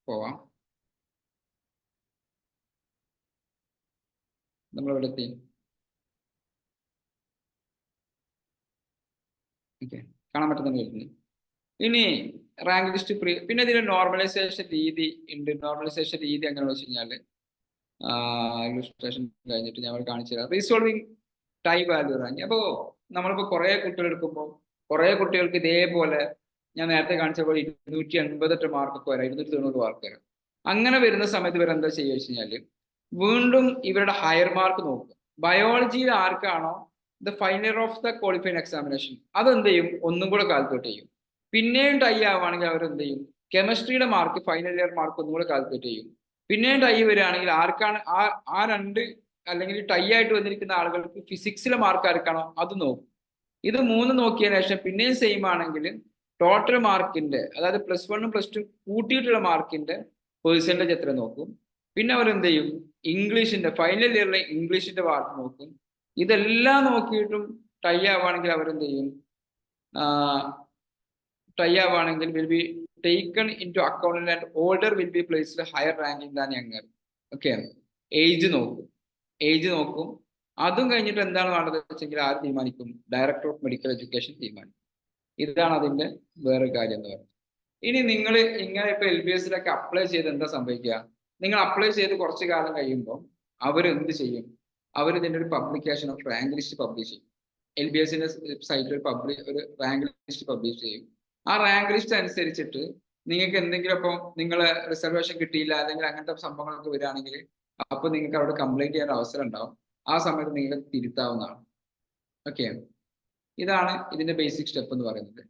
പോകാം. നമ്മൾ ഇവിടെ എത്തി. ഓക്കെ, കാണാൻ പറ്റുന്നുണ്ട്. ഇനി റാങ്ക് ലിസ്റ്റ് പിന്നെ ഇതിന്റെ നോർമലൈസേഷൻ രീതി ഉണ്ട്. നോർമലൈസേഷൻ രീതി എങ്ങനെയാണെന്ന് വെച്ച് കഴിഞ്ഞാല് ഇല്ലുസ്ട്രേഷൻ കഴിഞ്ഞിട്ട് ഞാൻ കാണിച്ചു തരാം. റീസോൾവിങ് ടൈ വാല്യൂ റാങ്ക്. അപ്പോൾ നമ്മളിപ്പോൾ കുറേ കുട്ടികൾ എടുക്കുമ്പോൾ കുറേ കുട്ടികൾക്ക് ഇതേപോലെ ഞാൻ നേരത്തെ കാണിച്ച പോലെ 288 മാർക്കൊക്കെ വരാം, 290 മാർക്ക് വരാം. അങ്ങനെ വരുന്ന സമയത്ത് ഇവർ എന്താ ചെയ്യുക വെച്ച് കഴിഞ്ഞാൽ വീണ്ടും ഇവരുടെ ഹയർ മാർക്ക് നോക്കും. ബയോളജിയിൽ ആർക്കാണോ the final year of the qualified examination അതെന്ത് ചെയ്യും, ഒന്നും കൂടെ കാൽക്കുലേറ്റ് ചെയ്യും. പിന്നെയും ടൈ ആവുകയാണെങ്കിൽ അവർ എന്ത് ചെയ്യും, കെമിസ്ട്രിയുടെ മാർക്ക് ഫൈനൽ ഇയർ മാർക്ക് ഒന്നും കൂടെ കാൽക്കുലേറ്റ് ചെയ്യും. പിന്നെയും ടൈ വരികയാണെങ്കിൽ ആർക്കാണ് ആ രണ്ട് അല്ലെങ്കിൽ ടൈ ആയിട്ട് വന്നിരിക്കുന്ന ആളുകൾക്ക് ഫിസിക്സിലെ മാർക്ക് ആർക്കാണോ അത് നോക്കും. ഇത് 3 നോക്കിയതിനു ശേഷം പിന്നെയും സെയിം ആണെങ്കിൽ ടോട്ടൽ മാർക്കിന്റെ, അതായത് +1 +2 കൂട്ടിയിട്ടുള്ള മാർക്കിന്റെ പെർസെൻറ്റേജ് എത്ര നോക്കും. പിന്നെ അവർ എന്ത് ചെയ്യും, ഇംഗ്ലീഷിന്റെ ഫൈനൽ ഇയറിലെ ഇംഗ്ലീഷിന്റെ മാർക്ക് നോക്കും. ഇതെല്ലാം നോക്കിയിട്ടും ടൈ ആവുകയാണെങ്കിൽ അവരെന്ത് ചെയ്യും, ടൈ ആവുകയാണെങ്കിൽ will be taken into account and older will be placed higher ranking than younger. Okay, age നോക്കും. അതും കഴിഞ്ഞിട്ട് എന്താണ് വേണ്ടത് വെച്ചെങ്കിൽ ആര് തീരുമാനിക്കും, ഡയറക്ടർ ഓഫ് മെഡിക്കൽ എഡ്യൂക്കേഷൻ തീരുമാനിക്കും. ഇതാണ് അതിന്റെ വേറൊരു കാര്യം എന്ന് പറയുന്നത്. ഇനി നിങ്ങൾ ഇങ്ങനെ ഇപ്പൊ LBS അപ്ലൈ ചെയ്ത് എന്താ സംഭവിക്കുക, നിങ്ങൾ അപ്ലൈ ചെയ്ത് കുറച്ച് കാലം കഴിയുമ്പോൾ അവരെന്ത് ചെയ്യും, അവർ ഇതിന്റെ ഒരു publication of rank list publish ചെയ്യും. LBSന്റെ സൈറ്റിൽ ഒരു റാങ്ക് ലിസ്റ്റ് പബ്ലിഷ് ചെയ്യും. ആ റാങ്ക് ലിസ്റ്റ് അനുസരിച്ചിട്ട് നിങ്ങൾക്ക് എന്തെങ്കിലും ഇപ്പം നിങ്ങളെ റിസർവേഷൻ കിട്ടിയില്ല അല്ലെങ്കിൽ അങ്ങനത്തെ സംഭവങ്ങളൊക്കെ വരികയാണെങ്കിൽ അപ്പോൾ നിങ്ങൾക്ക് അവിടെ കംപ്ലൈന്റ് ചെയ്യാൻ അവസരം ഉണ്ടാവും. ആ സമയത്ത് നിങ്ങൾക്ക് തിരുത്താവുന്നതാണ്. ഓക്കെ, ഇതാണ് ഇതിന്റെ ബേസിക് സ്റ്റെപ്പ് എന്ന് പറയുന്നത്.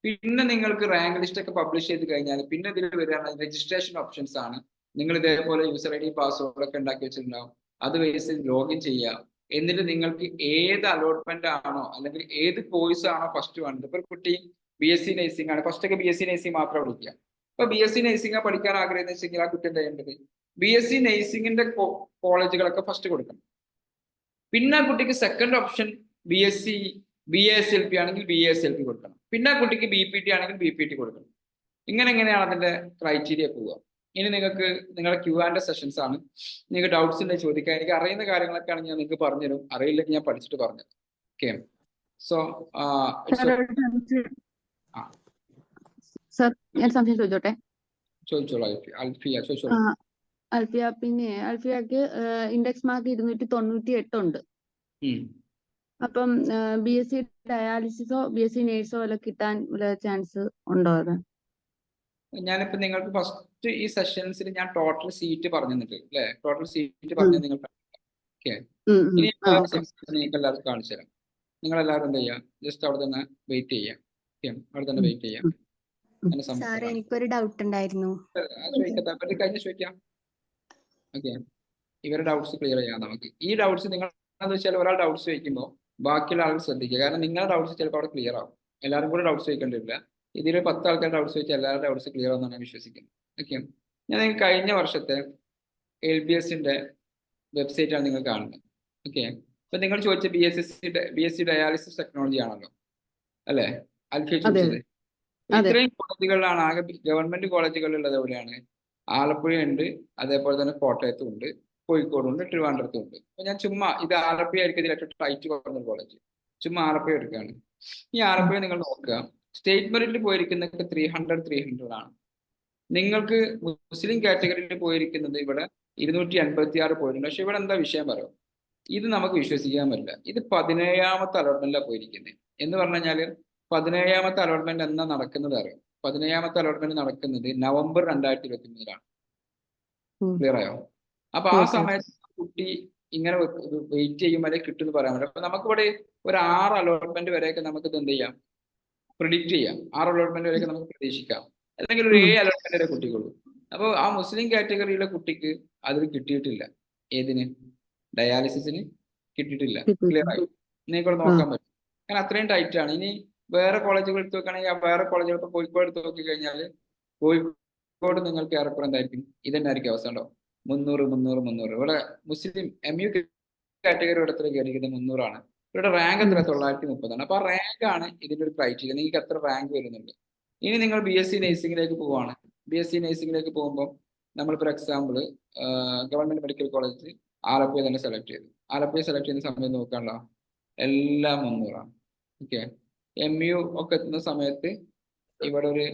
പിന്നെ നിങ്ങൾക്ക് റാങ്ക് ലിസ്റ്റ് ഒക്കെ പബ്ലിഷ് ചെയ്ത് കഴിഞ്ഞാൽ പിന്നെ ഇതിൽ വരികയാണ് രജിസ്ട്രേഷൻ ഓപ്ഷൻസ് ആണ്. നിങ്ങൾ ഇതേപോലെ യൂസർ ID പാസ്വേഡ് ഒക്കെ ഉണ്ടാക്കി വെച്ചിട്ടുണ്ടാവും. അത് ബേസിൽ ലോഗിൻ ചെയ്യുക. എന്നിട്ട് നിങ്ങൾക്ക് ഏത് അലോട്ട്മെന്റ് ആണോ അല്ലെങ്കിൽ ഏത് കോഴ്സ് ആണോ ഫസ്റ്റ് വേണ്ടത്. ഇപ്പൊ ഒരു കുട്ടി BSc നഴ്സിംഗ് ആണ്, ഫസ്റ്റ് ഒക്കെ BSc നഴ്സിംഗ് മാത്രം വിളിക്കുക. ഇപ്പൊ BSc നഴ്സിംഗ് പഠിക്കാൻ ആഗ്രഹിച്ചെങ്കിൽ ആ കുട്ടി എന്താ ചെയ്യേണ്ടത്, BSc നഴ്സിംഗിന്റെ കോളേജുകളൊക്കെ ഫസ്റ്റ് കൊടുക്കണം. പിന്നെ ആ കുട്ടിക്ക് സെക്കൻഡ് ഓപ്ഷൻ BASLP ആണെങ്കിൽ BASLP കൊടുക്കണം. പിന്നെ ആ കുട്ടിക്ക് BPT ആണെങ്കിൽ BPT കൊടുക്കണം. എങ്ങനെയാണ് അതിന്റെ ക്രൈറ്റീരിയ പോവുക. ഇനി നിങ്ങൾക്ക് നിങ്ങളുടെ Q&A സെഷൻസ് ആണ്. നിങ്ങൾക്ക് ഡൗട്ട്സ് ഉണ്ടെങ്കിൽ ചോദിക്കാൻ. എനിക്ക് അറിയുന്ന കാര്യങ്ങളൊക്കെ ആണെങ്കിൽ ഞാൻ നിങ്ങൾക്ക് പറഞ്ഞുതരും, അറിയില്ലെങ്കിൽ ഞാൻ പഠിച്ചിട്ട് പറഞ്ഞുതരും. ഓക്കെ, സോ സർ ഞാൻ സംശയം ചോദിച്ചോട്ടെ? ചോദിച്ചോളൂ അൽഫിയ, ചോദിച്ചോളൂ. അൽഫിയ, പിന്നെ അൽഫിയക്ക് ഇൻഡെക്സ് മാർക്ക് 298 ഉണ്ട്. അപ്പം BSc ഡയാലിസിസോ BSc നേഴ്സോ വല്ല കിട്ടാൻ ചാൻസ് ഉണ്ടോ? അത് ഞാനിപ്പോ നിങ്ങൾക്ക് ഫസ്റ്റ് ഈ സെഷൻസിൽ ഞാൻ ടോട്ടൽ സീറ്റ് പറഞ്ഞു തന്നിട്ട് അല്ലെ, ടോട്ടൽ സീറ്റ് പറഞ്ഞ നിങ്ങൾ ഓക്കെ. ഇനി നിങ്ങൾക്ക് എല്ലാവർക്കും കാണിച്ചു തരാം. നിങ്ങൾ എല്ലാവരും എന്താ ചെയ്യാം, ജസ്റ്റ് അവിടെ തന്നെ വെയിറ്റ് ചെയ്യാം. അവിടെ തന്നെ വെയിറ്റ് ചെയ്യാം. എനിക്കൊരു ഡൗട്ട് ഉണ്ടായിരുന്നു, കഴിഞ്ഞ ചോദിക്കാം. ഓക്കെ, ഇവരുടെ ഡൗട്ട്സ് ക്ലിയർ ചെയ്യാം നമുക്ക്. ഈ ഡൗട്ട്സ് നിങ്ങൾ എന്താ വെച്ചാൽ ഒരാൾ ഡൗട്ട്സ് ചോദിക്കുമ്പോൾ ബാക്കിയുള്ള ആളുകൾ ശ്രദ്ധിക്കുക. കാരണം നിങ്ങളുടെ ഡൗട്ട്സ് ചിലപ്പോൾ അവിടെ ക്ലിയർ ആവും. എല്ലാവരും കൂടെ ഡൗട്ട്സ് ചോദിക്കേണ്ടില്ല. ഇതിൽ 10 ആൾക്കാർ ഡൗട്ട്സ് ചോദിച്ചാൽ എല്ലാവരുടെ ഡൗട്ട്സ് ക്ലിയർ ആവുമെന്നാണ് ഞാൻ വിശ്വസിക്കുന്നത്. ഓക്കെ, ഞാൻ കഴിഞ്ഞ വർഷത്തെ LBSന്റെ വെബ്സൈറ്റ് ആണ് നിങ്ങൾ കാണുന്നത്. ഓക്കെ, അപ്പൊ നിങ്ങൾ ചോദിച്ച BSc ഡയാലിസിസ് ടെക്നോളജി ആണല്ലോ അല്ലെ അൽഫിയ ചോദിച്ചത്. ഇത്രയും കോളേജുകളിലാണ് ആകെ ഗവൺമെന്റ് കോളേജുകളിലുള്ളത്. എവിടെയാണ്? ആലപ്പുഴ ഉണ്ട്, അതേപോലെ തന്നെ കോട്ടയത്തും ഉണ്ട്, കോഴിക്കോടുണ്ട്, ട്രിവാൻഡ്രത്തും ഉണ്ട്. അപ്പൊ ഞാൻ ചുമ്മാ ഇത് ആലപ്പുഴ ആയിരിക്കും ഇതിൽ ഏറ്റവും ടൈറ്റ് കുറഞ്ഞ കോളേജ്, ചുമ്മാ ആലപ്പുഴ എടുക്കുകയാണ്. ഈ ആലപ്പുഴ നിങ്ങൾ നോക്കുക, സ്റ്റേറ്റ് മെറിറ്റിൽ പോയിരിക്കുന്നത് 300 ആണ്. നിങ്ങൾക്ക് മുസ്ലിം കാറ്റഗറിയിൽ പോയിരിക്കുന്നത് ഇവിടെ 286 പോയിട്ടുണ്ട്. പക്ഷെ ഇവിടെ എന്താ വിഷയം പറയാം, ഇത് നമുക്ക് വിശ്വസിക്കാൻ പറ്റില്ല. ഇത് 17ാമത്തെ അലോട്ട്മെന്റിലാണ് പോയിരിക്കുന്നത്. എന്ന് പറഞ്ഞു കഴിഞ്ഞാൽ 17ാമത്തെ അലോട്ട്മെന്റ് എന്നാ നടക്കുന്നത് അറിയാം? 17ാമത്തെ അലോട്ട്മെന്റ് നടക്കുന്നത് നവംബർ 2023 ക്ലിയർ ആയോ? അപ്പൊ ആ സമയത്ത് കുട്ടി ഇങ്ങനെ വെയിറ്റ് ചെയ്യുമ്പോൾ കിട്ടുമെന്ന് പറയാൻ പറ്റില്ല. അപ്പൊ നമുക്കിവിടെ ഒരു 6 അലോട്ട്മെന്റ് വരെയൊക്കെ നമുക്ക് ഇത് എന്ത് ചെയ്യാം, പ്രിഡിക്റ്റ് ചെയ്യാം. 6 അലോട്ട്മെന്റ് വരെയൊക്കെ നമുക്ക് പ്രതീക്ഷിക്കാം. അല്ലെങ്കിൽ ഒരു 7 അലോട്ട്മെന്റ് വരെ കുട്ടിക്കുള്ളൂ. അപ്പോൾ ആ മുസ്ലിം കാറ്റഗറിയിലെ കുട്ടിക്ക് അതിൽ കിട്ടിയിട്ടില്ല. ഏതിന്? ഡയാലിസിസിന് കിട്ടിയിട്ടില്ല. ക്ലിയർ ആയി? നിങ്ങൾക്ക് നോക്കാൻ പറ്റും. കാരണം അത്രയും ടൈറ്റ് ആണ്. ഇനി വേറെ കോളേജുകൾ എടുത്ത് നോക്കുകയാണെങ്കിൽ വേറെ കോളേജുകൾ ഇപ്പോൾ കോഴിക്കോട് എടുത്ത് നോക്കി കഴിഞ്ഞാൽ കോഴിക്കോട് നിങ്ങൾക്ക് ഏറെക്കുറെ എന്തായിരിക്കും, ഇതെന്നായിരിക്കും അവസ്ഥ ഉണ്ടോ? 300. ഇവിടെ മുസ്ലിം MU കാറ്റഗറി ഇവിടെ എത്ര കയറിയിരിക്കുന്നത് 300 ആണ്. ഇവരുടെ റാങ്ക് എത്ര? 930 അപ്പൊ ആ റാങ്ക് ആണ് ഇതിന്റെ ഒരു ക്രൈറ്റീരിയ. നിങ്ങൾക്ക് എത്ര റാങ്ക് വരുന്നുണ്ട്. ഇനി നിങ്ങൾ BSc നഴ്സിംഗിലേക്ക് പോവാണ്. BSc നഴ്സിംഗിലേക്ക് പോകുമ്പോൾ നമ്മളിപ്പോൾ example government medical college Alappuzha തന്നെ സെലക്ട് ചെയ്തു. ആലപ്പുഴ സെലക്ട് ചെയ്യുന്ന സമയത്ത് നോക്കാനുള്ള എല്ലാം 300 ആണ്. ഓക്കെ, MU ഒക്കെ എത്തുന്ന സമയത്ത് ഇവിടെ ഒരു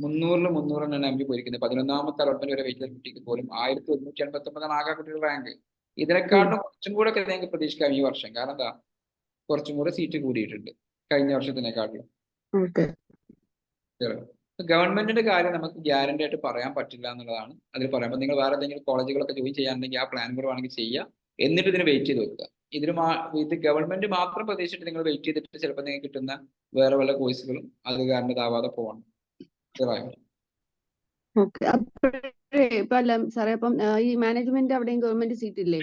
300 തന്നെയാണ് MU പോയിരിക്കുന്നത്. 11ാമത്തെ അലോട്ട്മെന്റ് വരെ വെയിറ്റ് കുട്ടിക്ക് പോലും 1189 ആകെ കുട്ടിയുടെ റാങ്ക്. ഇതിനെക്കാളും കുറച്ചും കൂടെ ഒക്കെ നിങ്ങൾക്ക് പ്രതീക്ഷിക്കാം ഈ വർഷം. കാരണം എന്താ, കുറച്ചും കൂടെ സീറ്റ് കൂടിയിട്ടുണ്ട് കഴിഞ്ഞ വർഷത്തിനെക്കാട്ടിലും. ഗവൺമെന്റിന്റെ കാര്യം നമുക്ക് ഗ്യാരണ്ടി ആയിട്ട് പറയാൻ പറ്റില്ല എന്നുള്ളതാണ് അതിൽ പറയുമ്പോൾ നിങ്ങൾ വേറെ എന്തെങ്കിലും കോളേജുകളൊക്കെ ജോയിൻ ചെയ്യാനുണ്ടെങ്കിൽ ആ പ്ലാൻ കൂടെ വേണമെങ്കിൽ ചെയ്യുക, എന്നിട്ട് ഇതിന് വെയിറ്റ് ചെയ്ത് വെക്കുക. ഇത് ഗവൺമെന്റ് മാത്രം പ്രതീക്ഷിച്ചിട്ട് നിങ്ങൾ വെയിറ്റ് ചെയ്തിട്ട് ചിലപ്പോൾ നിങ്ങൾക്ക് കിട്ടുന്ന വേറെ വല്ല കോഴ്സുകളും അത് കാരണതാവാതെ പോകണം. ഓക്കെ. ഇപ്പൊ അല്ല സാറേ, അപ്പം ഈ മാനേജ്മെന്റ് അവിടെയും ഗവൺമെന്റ് സീറ്റ് ഇല്ലേ?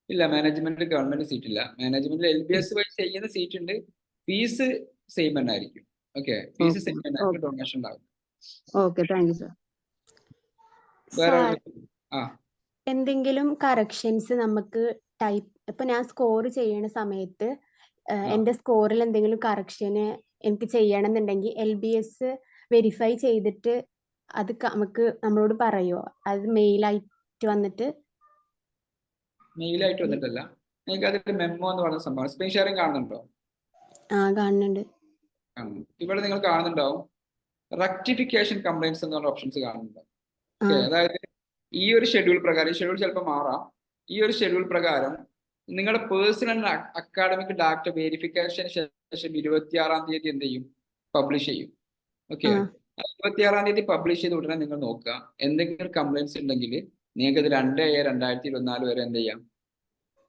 ഇല്ല, മാനേജ്മെന്റിൽ ഗവൺമെന്റ് സീറ്റ് ഇല്ല. മാനേജ്മെന്റിൽ LBS വഴി ചെയ്യുന്ന സീറ്റ് ഉണ്ട്. ഫീസ് സെയിം തന്നെ ആയിരിക്കും. ഓക്കെ, ഫീസ് സെയിം തന്നെ ആയിരിക്കും, ഡൊണേഷൻ ഉണ്ടാവും. Okay, thank you sir. വേറെ എന്തെങ്കിലും കറക്ഷൻസ് നമുക്ക് ടൈപ്പ് ഇപ്പൊ ഞാൻ സ്കോർ ചെയ്യണ സമയത്ത് എന്റെ സ്കോറിൽ എന്തെങ്കിലും കറക്ഷന് എനിക്ക് ചെയ്യണമെന്നുണ്ടെങ്കിൽ LBS വെരിഫൈ ചെയ്തിട്ട് അത് നമ്മളോട് പറയുമോ? അത് മെയിലായിട്ട് വന്നിട്ടല്ല, നിങ്ങൾക്ക് അതിൽ മെമ്മോ എന്ന് പറയുന്ന സംഭവം സ്ക്രീൻ ഷെയറിംഗ് കാണുന്നുണ്ടോ? കാണുന്നുണ്ട്. ഇവിടെ നിങ്ങൾ കാണുന്നുണ്ടാവും റെക്ടിഫിക്കേഷൻ കംപ്ലൈന്റ്സ് എന്ന് പറഞ്ഞ ഓപ്ഷൻസ് കാണുന്നുണ്ടോ? അതായത് ഈ ഒരു ഷെഡ്യൂൾ പ്രകാരം, ഈ ഷെഡ്യൂൾ ചിലപ്പോൾ മാറാം, ഈ ഒരു ഷെഡ്യൂൾ പ്രകാരം നിങ്ങളുടെ പേഴ്സണൽ അക്കാഡമിക് ഡാറ്റ വെരിഫിക്കേഷന് ശേഷം 26-ാം തീയതി എന്ത് ചെയ്യും? പബ്ലിഷ് ചെയ്യും. ഓക്കെ, 26-ാം തീയതി പബ്ലിഷ് ചെയ്ത് ഉടനെ നിങ്ങൾ നോക്കുക. എന്തെങ്കിലും കംപ്ലൈന്റ്സ് ഉണ്ടെങ്കിൽ നിങ്ങൾക്ക് ഇത് 2/7/2024 വരെ എന്ത് ചെയ്യാം?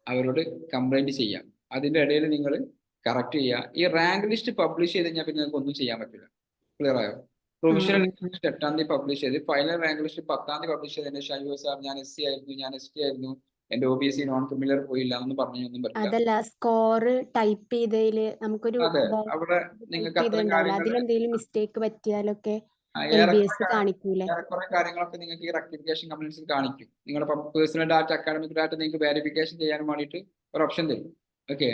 അവരോട് കംപ്ലൈന്റ് ചെയ്യാം. അതിന്റെ ഇടയിൽ നിങ്ങൾ കറക്റ്റ് ചെയ്യുക. ഈ റാങ്ക് ലിസ്റ്റ് പബ്ലിഷ് ചെയ്ത് കഴിഞ്ഞാൽ പിന്നെ നിങ്ങൾക്ക് ഒന്നും ചെയ്യാൻ പറ്റില്ല. ക്ലിയർ ആയോ? പ്രൊവിഷണൽ ലിസ്റ്റ് 8-ാം തീയതി പബ്ലിഷ് ചെയ്ത് ഫൈനൽ റാങ്ക് ലിസ്റ്റ് 10-ാം തീയതി പബ്ലിഷ് ചെയ്തതിന് ശേഷം സാർ ഞാൻ SC ആയിരുന്നു, ഞാൻ ST ആയിരുന്നു, എന്റെ OBC നോൺ ക്രിമിനൽ പോയില്ല എന്ന് പറഞ്ഞൊന്നും പറ്റില്ല. അതല്ല, സ്കോർ ടൈപ്പ് ചെയ്തതില് നമുക്കൊരു അവിടെ നിങ്ങൾക്ക് അതിലെന്തെങ്കിലും മിസ്റ്റേക്ക് പറ്റിയാലൊക്കെ LBS കാണിക്കൂലേ? കുറെ കാര്യങ്ങളൊക്കെ നിങ്ങൾക്ക് ഈ റെക്ടിഫിക്കേഷൻ കംപ്ലൈന്റ്സിൽ കാണിക്കും. നിങ്ങളുടെ പേഴ്സണൽ ഡാറ്റ, അക്കാഡമിക് ഡാറ്റ നിങ്ങൾക്ക് വെരിഫിക്കേഷൻ ചെയ്യാൻ വേണ്ടിയിട്ട് ഒരു ഓപ്ഷൻ തരും. ഓക്കെ,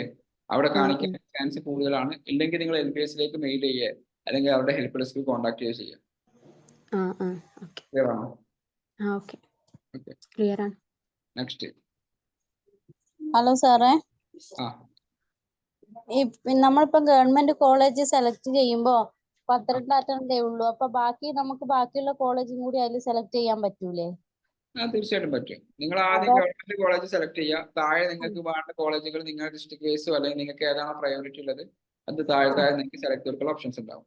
അവിടെ കാണിക്കാൻ ചാൻസ് കൂടുതലാണ്. ഇല്ലെങ്കിൽ നിങ്ങൾ LBSലേക്ക് മെയിൽ ചെയ്യുക, അല്ലെങ്കിൽ അവരുടെ ഹെൽപ്പ് ഡെസ്കിൽ കോൺടാക്ട് ചെയ്യുക ചെയ്യാം. ക്ലിയർ ആണോ? ക്ലിയർ ആണ്. നെക്സ്റ്റ്. ഹലോ സാറേ, നമ്മളിപ്പോ ഗവൺമെന്റ് കോളേജ് സെലക്ട് ചെയ്യുമ്പോ 12 അറ്റൻഡേ ഉള്ളൂ. അപ്പൊ ബാക്കിയുള്ള കോളേജും കൂടി അതിൽ സെലക്ട് ചെയ്യാൻ പറ്റൂലേ? തീർച്ചയായിട്ടും പറ്റും. നിങ്ങൾ ആദ്യം ഗവൺമെന്റ് കോളേജ് സെലക്ട് ചെയ്യുക. താഴെ നിങ്ങൾക്ക് വേണ്ട കോളേജുകൾ നിങ്ങളുടെ ഡിസ്ട്രിക്ട് വൈസോ അല്ലെങ്കിൽ നിങ്ങൾക്ക് ഏതാണോ പ്രയോറിറ്റി ഉള്ളത് അത് താഴെ നിങ്ങൾക്ക് സെലക്ട് ചെയ്തിട്ടുള്ള ഓപ്ഷൻസ് ഉണ്ടാവും.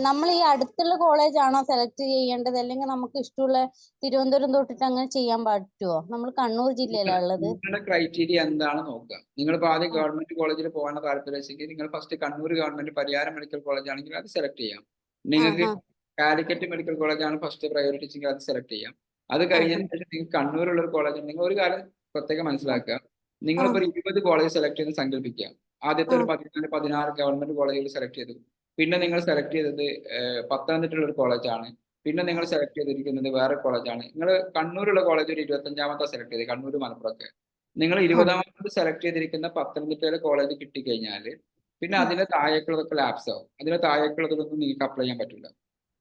നമ്മൾ ഈ അടുത്തുള്ള കോളേജ് ആണോ സെലക്ട് ചെയ്യേണ്ടത്, അല്ലെങ്കിൽ നമുക്ക് ഇഷ്ടമുള്ള തിരുവനന്തപുരം തൊട്ടിട്ട് അങ്ങനെ ചെയ്യാൻ പറ്റുമോ? നമ്മൾ കണ്ണൂർ ജില്ലയിലാണ് ഉള്ളത്. നിങ്ങളുടെ ക്രൈറ്റീരിയ എന്താണ് നോക്കുക. നിങ്ങളിപ്പോ ആദ്യം ഗവൺമെന്റ് കോളേജിൽ പോകാൻ താല്പര്യം വെച്ചെങ്കിൽ നിങ്ങൾ first Kannur government Pariyaram medical college ആണെങ്കിൽ അത് സെലക്ട് ചെയ്യാം. നിങ്ങൾക്ക് കാലിക്കറ്റ് മെഡിക്കൽ കോളേജ് ആണ് ഫസ്റ്റ് പ്രയോറിറ്റി വെച്ചെങ്കിൽ അത് സെലക്ട് ചെയ്യാം. അത് കഴിഞ്ഞതിന് ശേഷം നിങ്ങൾക്ക് കണ്ണൂരുള്ള ഒരു കോളേജ് നിങ്ങൾ ഒരു കാര്യം പ്രത്യേകം മനസ്സിലാക്കുക. നിങ്ങളിപ്പോ 20 കോളേജ് സെലക്ട് ചെയ്ത് സങ്കല്പിക്കുക. ആദ്യത്തെ ഒരു 14 ഗവൺമെന്റ് കോളേജുകൾ സെലക്ട് ചെയ്തു. പിന്നെ നിങ്ങൾ സെലക്ട് ചെയ്തത് പത്തനംതിട്ടയുള്ള ഒരു കോളേജാണ്. പിന്നെ നിങ്ങൾ സെലക്ട് ചെയ്തിരിക്കുന്നത് വേറെ കോളേജാണ്. നിങ്ങൾ കണ്ണൂരുള്ള കോളേജ് ഒരു 25-ാമത്തെ സെലക്ട് ചെയ്ത്, കണ്ണൂർ മലപ്പുറമൊക്കെ. നിങ്ങൾ 20-ാമത് സെലക്ട് ചെയ്തിരിക്കുന്ന പത്തനംതിട്ടയിലെ കോളേജ് കിട്ടിക്കഴിഞ്ഞാൽ പിന്നെ അതിന്റെ താഴേക്കുള്ളതൊക്കെ ലാപ്സ് ആവും. അതിന്റെ താഴേക്കുള്ളതൊന്നും നിങ്ങൾക്ക് അപ്ലൈ ചെയ്യാൻ പറ്റില്ല,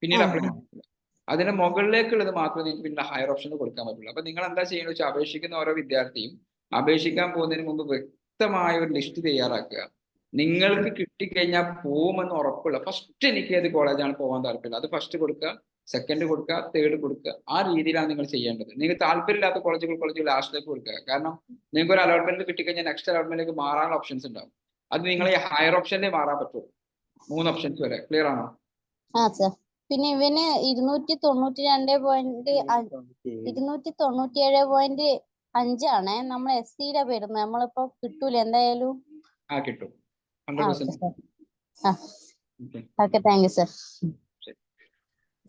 പിന്നീട് അപ്ലൈ ചെയ്യാൻ പറ്റില്ല. അതിന്റെ മുകളിലേക്കുള്ളത് മാത്രമേ നിങ്ങൾക്ക് പിന്നെ ഹയർ ഓപ്ഷനിൽ കൊടുക്കാൻ പറ്റുള്ളൂ. അപ്പൊ നിങ്ങൾ എന്താ ചെയ്യുന്നത് വെച്ചാൽ അപേക്ഷിക്കുന്ന ഓരോ വിദ്യാർത്ഥിയും അപേക്ഷിക്കാൻ പോകുന്നതിന് മുമ്പ് വ്യക്തമായ ഒരു ലിസ്റ്റ് തയ്യാറാക്കുക. നിങ്ങൾക്ക് കിട്ടിക്കഴിഞ്ഞാൽ പോകുമെന്ന് ഉറപ്പുള്ള ഫസ്റ്റ് എനിക്ക് ഏത് കോളേജാണ് പോകാൻ താല്പര്യം അത് ഫസ്റ്റ് കൊടുക്കുക, സെക്കൻഡ് കൊടുക്കുക, തേർഡ് കൊടുക്കുക. ആ രീതിയിലാണ് നിങ്ങൾ ചെയ്യേണ്ടത്. നിങ്ങൾക്ക് താല്പര്യമില്ലാത്ത കോളേജുകൾ ലാസ്റ്റിലേക്ക് കൊടുക്കുക. കാരണം നിങ്ങൾക്ക് ഒരു അലോട്ട്മെന്റ് കിട്ടിക്കഴിഞ്ഞാൽ നെക്സ്റ്റ് അലോട്ട്മെന്റിലേക്ക് മാറാനുള്ള ഓപ്ഷൻസ് ഉണ്ടാവും. അത് നിങ്ങൾ ഈ ഹയർ ഓപ്ഷനിലേ മാറാൻ പറ്റുള്ളൂ. 3 ഓപ്ഷൻസ് വരെ. ക്ലിയർ ആണോ? പിന്നെ ഇവന് 297.5 ആണ്. നമ്മൾ SCയുടെ വരുന്നത്. നമ്മളിപ്പോ കിട്ടൂല എന്തായാലും? കിട്ടും. 100%. Okay, thank you sir.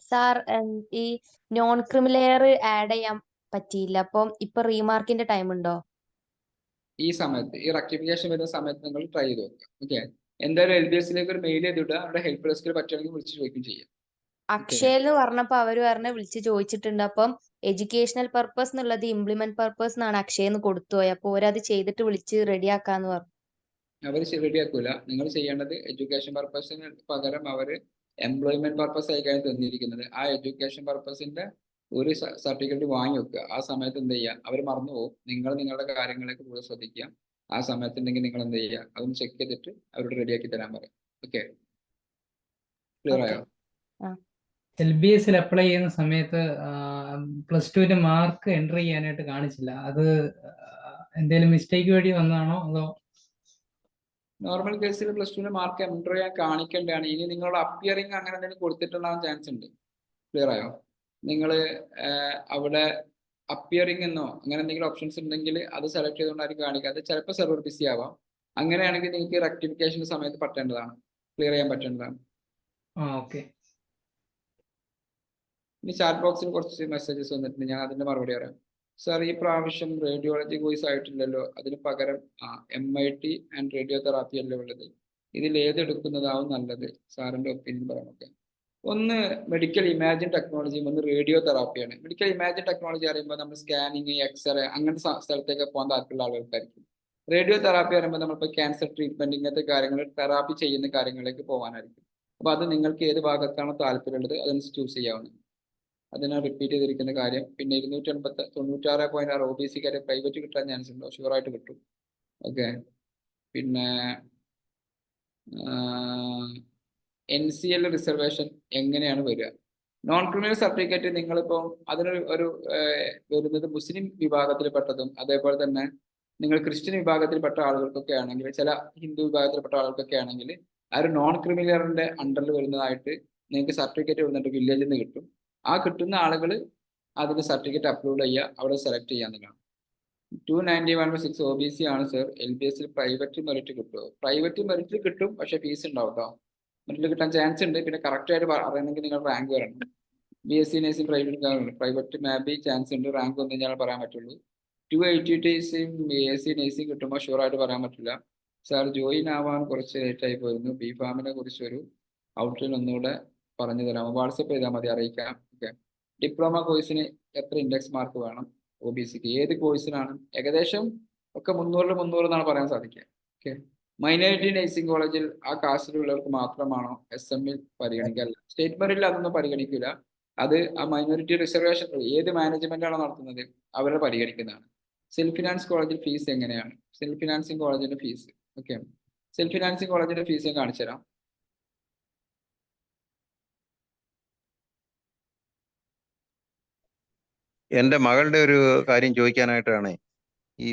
Sir, ഈ നോൺ ക്രിമിലെയർ ആഡ് ചെയ്യാൻ പറ്റിയില്ല. അപ്പം ഇപ്പൊ റീമാർക്കിന്റെ ടൈം ഉണ്ടോ? ഈ സമയത്ത് ഈ റെക്ടിഫിക്കേഷൻ വരുന്ന സമയത്ത് നിങ്ങൾ ട്രൈ ചെയ്ത് നോക്കുക. ഓക്കെ, എന്തായാലും LBSലേക്ക് ഒരു മെയിൽ ചെയ്തിട്ട് അവിടെ ഹെൽപ്പ് ഡെസ്കിൽ പറ്റുകയാണെങ്കിൽ വിളിച്ച് ചോദിക്കും ചെയ്യാം. അക്ഷയെന്ന് പറഞ്ഞപ്പോ അവര് വിളിച്ച് ചോദിച്ചിട്ടുണ്ട്. അപ്പം എഡ്യൂക്കേഷണൽ പർപ്പസ് എന്നുള്ളത് ഇംപ്ലിമെന്റ് പർപ്പസ് എന്നാണ് അക്ഷയെന്ന് കൊടുത്തുപോയി. അപ്പൊ ഓരത് ചെയ്തിട്ട് വിളിച്ച് റെഡിയാക്കാന്ന് പറഞ്ഞു. അവർ റെഡിയാക്കൂല. നിങ്ങൾ ചെയ്യേണ്ടത് എഡ്യൂക്കേഷൻ പർപ്പസിന് പകരം അവര് എംപ്ലോയ്മെന്റ് പർപ്പസ് ആയിക്കാണ് തന്നിരിക്കുന്നത്. ആ എഡ്യൂക്കേഷൻ പർപ്പസിന്റെ ഒരു സർട്ടിഫിക്കറ്റ് വാങ്ങി വെക്കുക. ആ സമയത്ത് എന്ത് ചെയ്യുക, അവർ മറന്നുപോകും. നിങ്ങൾ നിങ്ങളുടെ കാര്യങ്ങളൊക്കെ കൂടുതൽ ശ്രദ്ധിക്കുക. ആ സമയത്ത് ഉണ്ടെങ്കിൽ നിങ്ങൾ എന്ത് ചെയ്യുക, അതൊന്ന് ചെക്ക് ചെയ്തിട്ട് അവരോട് റെഡിയാക്കി തരാൻ പറയാം. ഓക്കെ, ക്ലിയർ ആയോ? LBSൽ അപ്ലൈ ചെയ്യുന്ന സമയത്ത് +2ന്റെ മാർക്ക് എൻ്റർ ചെയ്യാനായിട്ട് കാണിച്ചില്ല. അത് എന്തെങ്കിലും മിസ്റ്റേക്ക് വേണ്ടി വന്നതാണോ അതോ? നോർമൽ കേസിൽ പ്ലസ് ടുവിന്റെ മാർക്ക് എൻറ്റർ ചെയ്യാൻ കാണിക്കേണ്ടതാണ്. ഇനി നിങ്ങളുടെ അപ്പിയറിംഗ് അങ്ങനെ എന്തെങ്കിലും കൊടുത്തിട്ടുണ്ടാകാൻ ചാൻസ് ഉണ്ട്. ക്ലിയർ ആയോ? നിങ്ങൾ അവിടെ അപ്പിയറിംഗ് എന്നോ അങ്ങനെ എന്തെങ്കിലും ഓപ്ഷൻസ് ഉണ്ടെങ്കിൽ അത് സെലക്ട് ചെയ്തുകൊണ്ടായിരിക്കും കാണിക്കുക. അത് ചിലപ്പോൾ സെർവർ ബിസി ആവാം. അങ്ങനെയാണെങ്കിൽ നിങ്ങൾക്ക് റെക്ടിഫിക്കേഷൻ സമയത്ത് പറ്റേണ്ടതാണ്, ക്ലിയർ ചെയ്യാൻ പറ്റേണ്ടതാണ്. ഓക്കെ. ഇനി ചാറ്റ് ബോക്സിൽ കുറച്ച് മെസ്സേജസ് വന്നിട്ടുണ്ട്, ഞാൻ അതിന്റെ മറുപടി പറയാം. സാർ, ഈ പ്രാവശ്യം റേഡിയോളജി കോഴ്സ് ആയിട്ടില്ലല്ലോ, അതിന് പകരം MIT ആൻഡ് റേഡിയോ തെറാപ്പി അല്ലേ ഉള്ളത്. ഇതിൽ ഏത് എടുക്കുന്നതാവും നല്ലത്? സാറിന്റെ ഒപ്പീനിയൻ പറയാനൊക്കെ. ഒന്ന് മെഡിക്കൽ ഇമാജിൻ ടെക്നോളജിയും ഒന്ന് റേഡിയോ തെറാപ്പിയാണ്. മെഡിക്കൽ ഇമാജിൻ ടെക്നോളജി പറയുമ്പോൾ നമ്മൾ സ്കാനിങ്, എക്സ്റേ അങ്ങനത്തെ സ്ഥലത്തേക്ക് പോകാൻ താല്പര്യമുള്ള ആളുകൾക്കായിരിക്കും. റേഡിയോ തെറാപ്പി പറയുമ്പോൾ നമ്മളിപ്പോൾ ക്യാൻസർ ട്രീറ്റ്മെന്റ് ഇങ്ങനത്തെ കാര്യങ്ങൾ തെറാപ്പി ചെയ്യുന്ന കാര്യങ്ങളിലേക്ക് പോകാനായിരിക്കും. അപ്പോൾ അത് നിങ്ങൾക്ക് ഏത് ഭാഗത്താണോ താല്പര്യമുള്ളത് അതനുസരിച്ച് ചൂസ് ചെയ്യാവുന്നത്. അതിനെ റിപ്പീറ്റ് ചെയ്തിരിക്കുന്ന കാര്യം. പിന്നെ 296.6 OBC കാര്യം പ്രൈവറ്റ് കിട്ടാൻ ചാൻസ് ഉണ്ടോ? ഷുവറായിട്ട് കിട്ടും. ഓക്കെ. പിന്നെ NCL റിസർവേഷൻ എങ്ങനെയാണ് വരിക? നോൺ ക്രിമിനൽ സർട്ടിഫിക്കറ്റ് നിങ്ങളിപ്പോൾ അതിനൊരു വരുന്നത് മുസ്ലിം വിഭാഗത്തിൽപ്പെട്ടതും അതേപോലെ തന്നെ നിങ്ങൾ ക്രിസ്ത്യൻ വിഭാഗത്തിൽപ്പെട്ട ആളുകൾക്കൊക്കെ ആണെങ്കിൽ, ചില ഹിന്ദു വിഭാഗത്തിൽപ്പെട്ട ആളുകൾക്കൊക്കെ ആണെങ്കിൽ ആ ഒരു നോൺ ക്രിമിനലിന്റെ അണ്ടറിൽ വരുന്നതായിട്ട് നിങ്ങൾക്ക് സർട്ടിഫിക്കറ്റ് വരുന്നുണ്ട്, വില്ലേജിൽ നിന്ന് കിട്ടും. ആ കിട്ടുന്ന ആളുകൾ അതിന് സർട്ടിഫിക്കറ്റ് അപ്ലോഡ് ചെയ്യുക, അവിടെ സെലക്ട് ചെയ്യാവുന്നതാണ്. 291/6 OBC ആണ് സർ. LBS പ്രൈവറ്റ് മെറിറ്റ് കിട്ടുമോ? പ്രൈവറ്റ് മെറിറ്റ് കിട്ടും, പക്ഷെ ഫീസ് ഉണ്ടാവും കേട്ടോ. മെറിറ്റിൽ കിട്ടാൻ ചാൻസ് ഉണ്ട്. പിന്നെ കറക്റ്റ് ആയിട്ട് അറിയണമെങ്കിൽ നിങ്ങൾ റാങ്ക് വരണം. BSc നേഴ്സിംഗ് പ്രൈവറ്റ് മാബി ചാൻസ് ഉണ്ട്, റാങ്ക് ഒന്നും ഞാൻ പറയാൻ പറ്റുള്ളൂ. 280 BSc നേഴ്സിംഗ് കിട്ടുമ്പോൾ ഷുവറായിട്ട് പറയാൻ പറ്റില്ല. സാർ, ജോയിൻ ആവാൻ കുറച്ച് ലേറ്റ് ആയി പോയിരുന്നു. BPharmനെ കുറിച്ച് ഒരു ഔട്ട്ലൈൻ ഒന്നുകൂടെ പറഞ്ഞു തരാമോ? വാട്സപ്പ് ചെയ്താൽ മതി, അറിയിക്കാം. ഓക്കെ. ഡിപ്ലോമ കോഴ്സിന് എത്ര ഇൻഡെക്സ് മാർക്ക് വേണം? OBCക്ക് ഏത് കോഴ്സിനാണ്? ഏകദേശം ഒക്കെ 300 എന്നാണ് പറയാൻ സാധിക്കുക. ഓക്കെ. മൈനോറിറ്റി നഴ്സിംഗ് കോളേജിൽ ആ കാസ്റ്റിലുള്ളവർക്ക് മാത്രമാണോ SM പരിഗണിക്കുക? സ്റ്റേറ്റ് മെറിറ്റിൽ അതൊന്നും പരിഗണിക്കില്ല. അത് ആ മൈനോറിറ്റി റിസർവേഷൻ ഏത് മാനേജ്മെന്റ് ആണോ നടത്തുന്നത് അവരെ പരിഗണിക്കുന്നതാണ്. സെൽഫ് ഫിനാൻസ് കോളേജിൽ ഫീസ് എങ്ങനെയാണ്? സെൽഫ് ഫിനാൻസിങ് കോളേജിന്റെ ഫീസ്, ഓക്കെ, സെൽഫ് ഫിനാൻസിങ് കോളേജിന്റെ ഫീസ് ഞാൻ കാണിച്ചു തരാം. എൻ്റെ മകളുടെ ഒരു കാര്യം ചോദിക്കാനായിട്ടാണ്. ഈ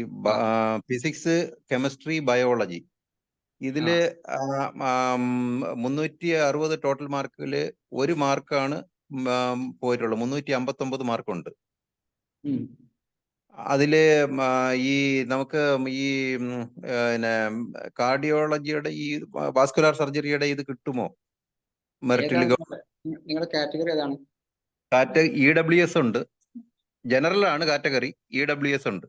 ഫിസിക്സ്, കെമിസ്ട്രി, ബയോളജി ഇതില് 360 ടോട്ടൽ മാർക്കിൽ 1 മാർക്കാണ് പോയിട്ടുള്ളത്. 359 മാർക്കുണ്ട്. അതില് ഈ നമുക്ക് ഈ പിന്നെ കാർഡിയോളജിയുടെ ഈ വാസ്കുലാർ സർജറിയുടെ ഇത് കിട്ടുമോ മെറിറ്റിൽ? നിങ്ങളുടെ കാറ്റഗറി ഏതാണ്? EWS ഉണ്ട്. ജനറൽ ആണ് കാറ്റഗറി. EWS ഉണ്ട്.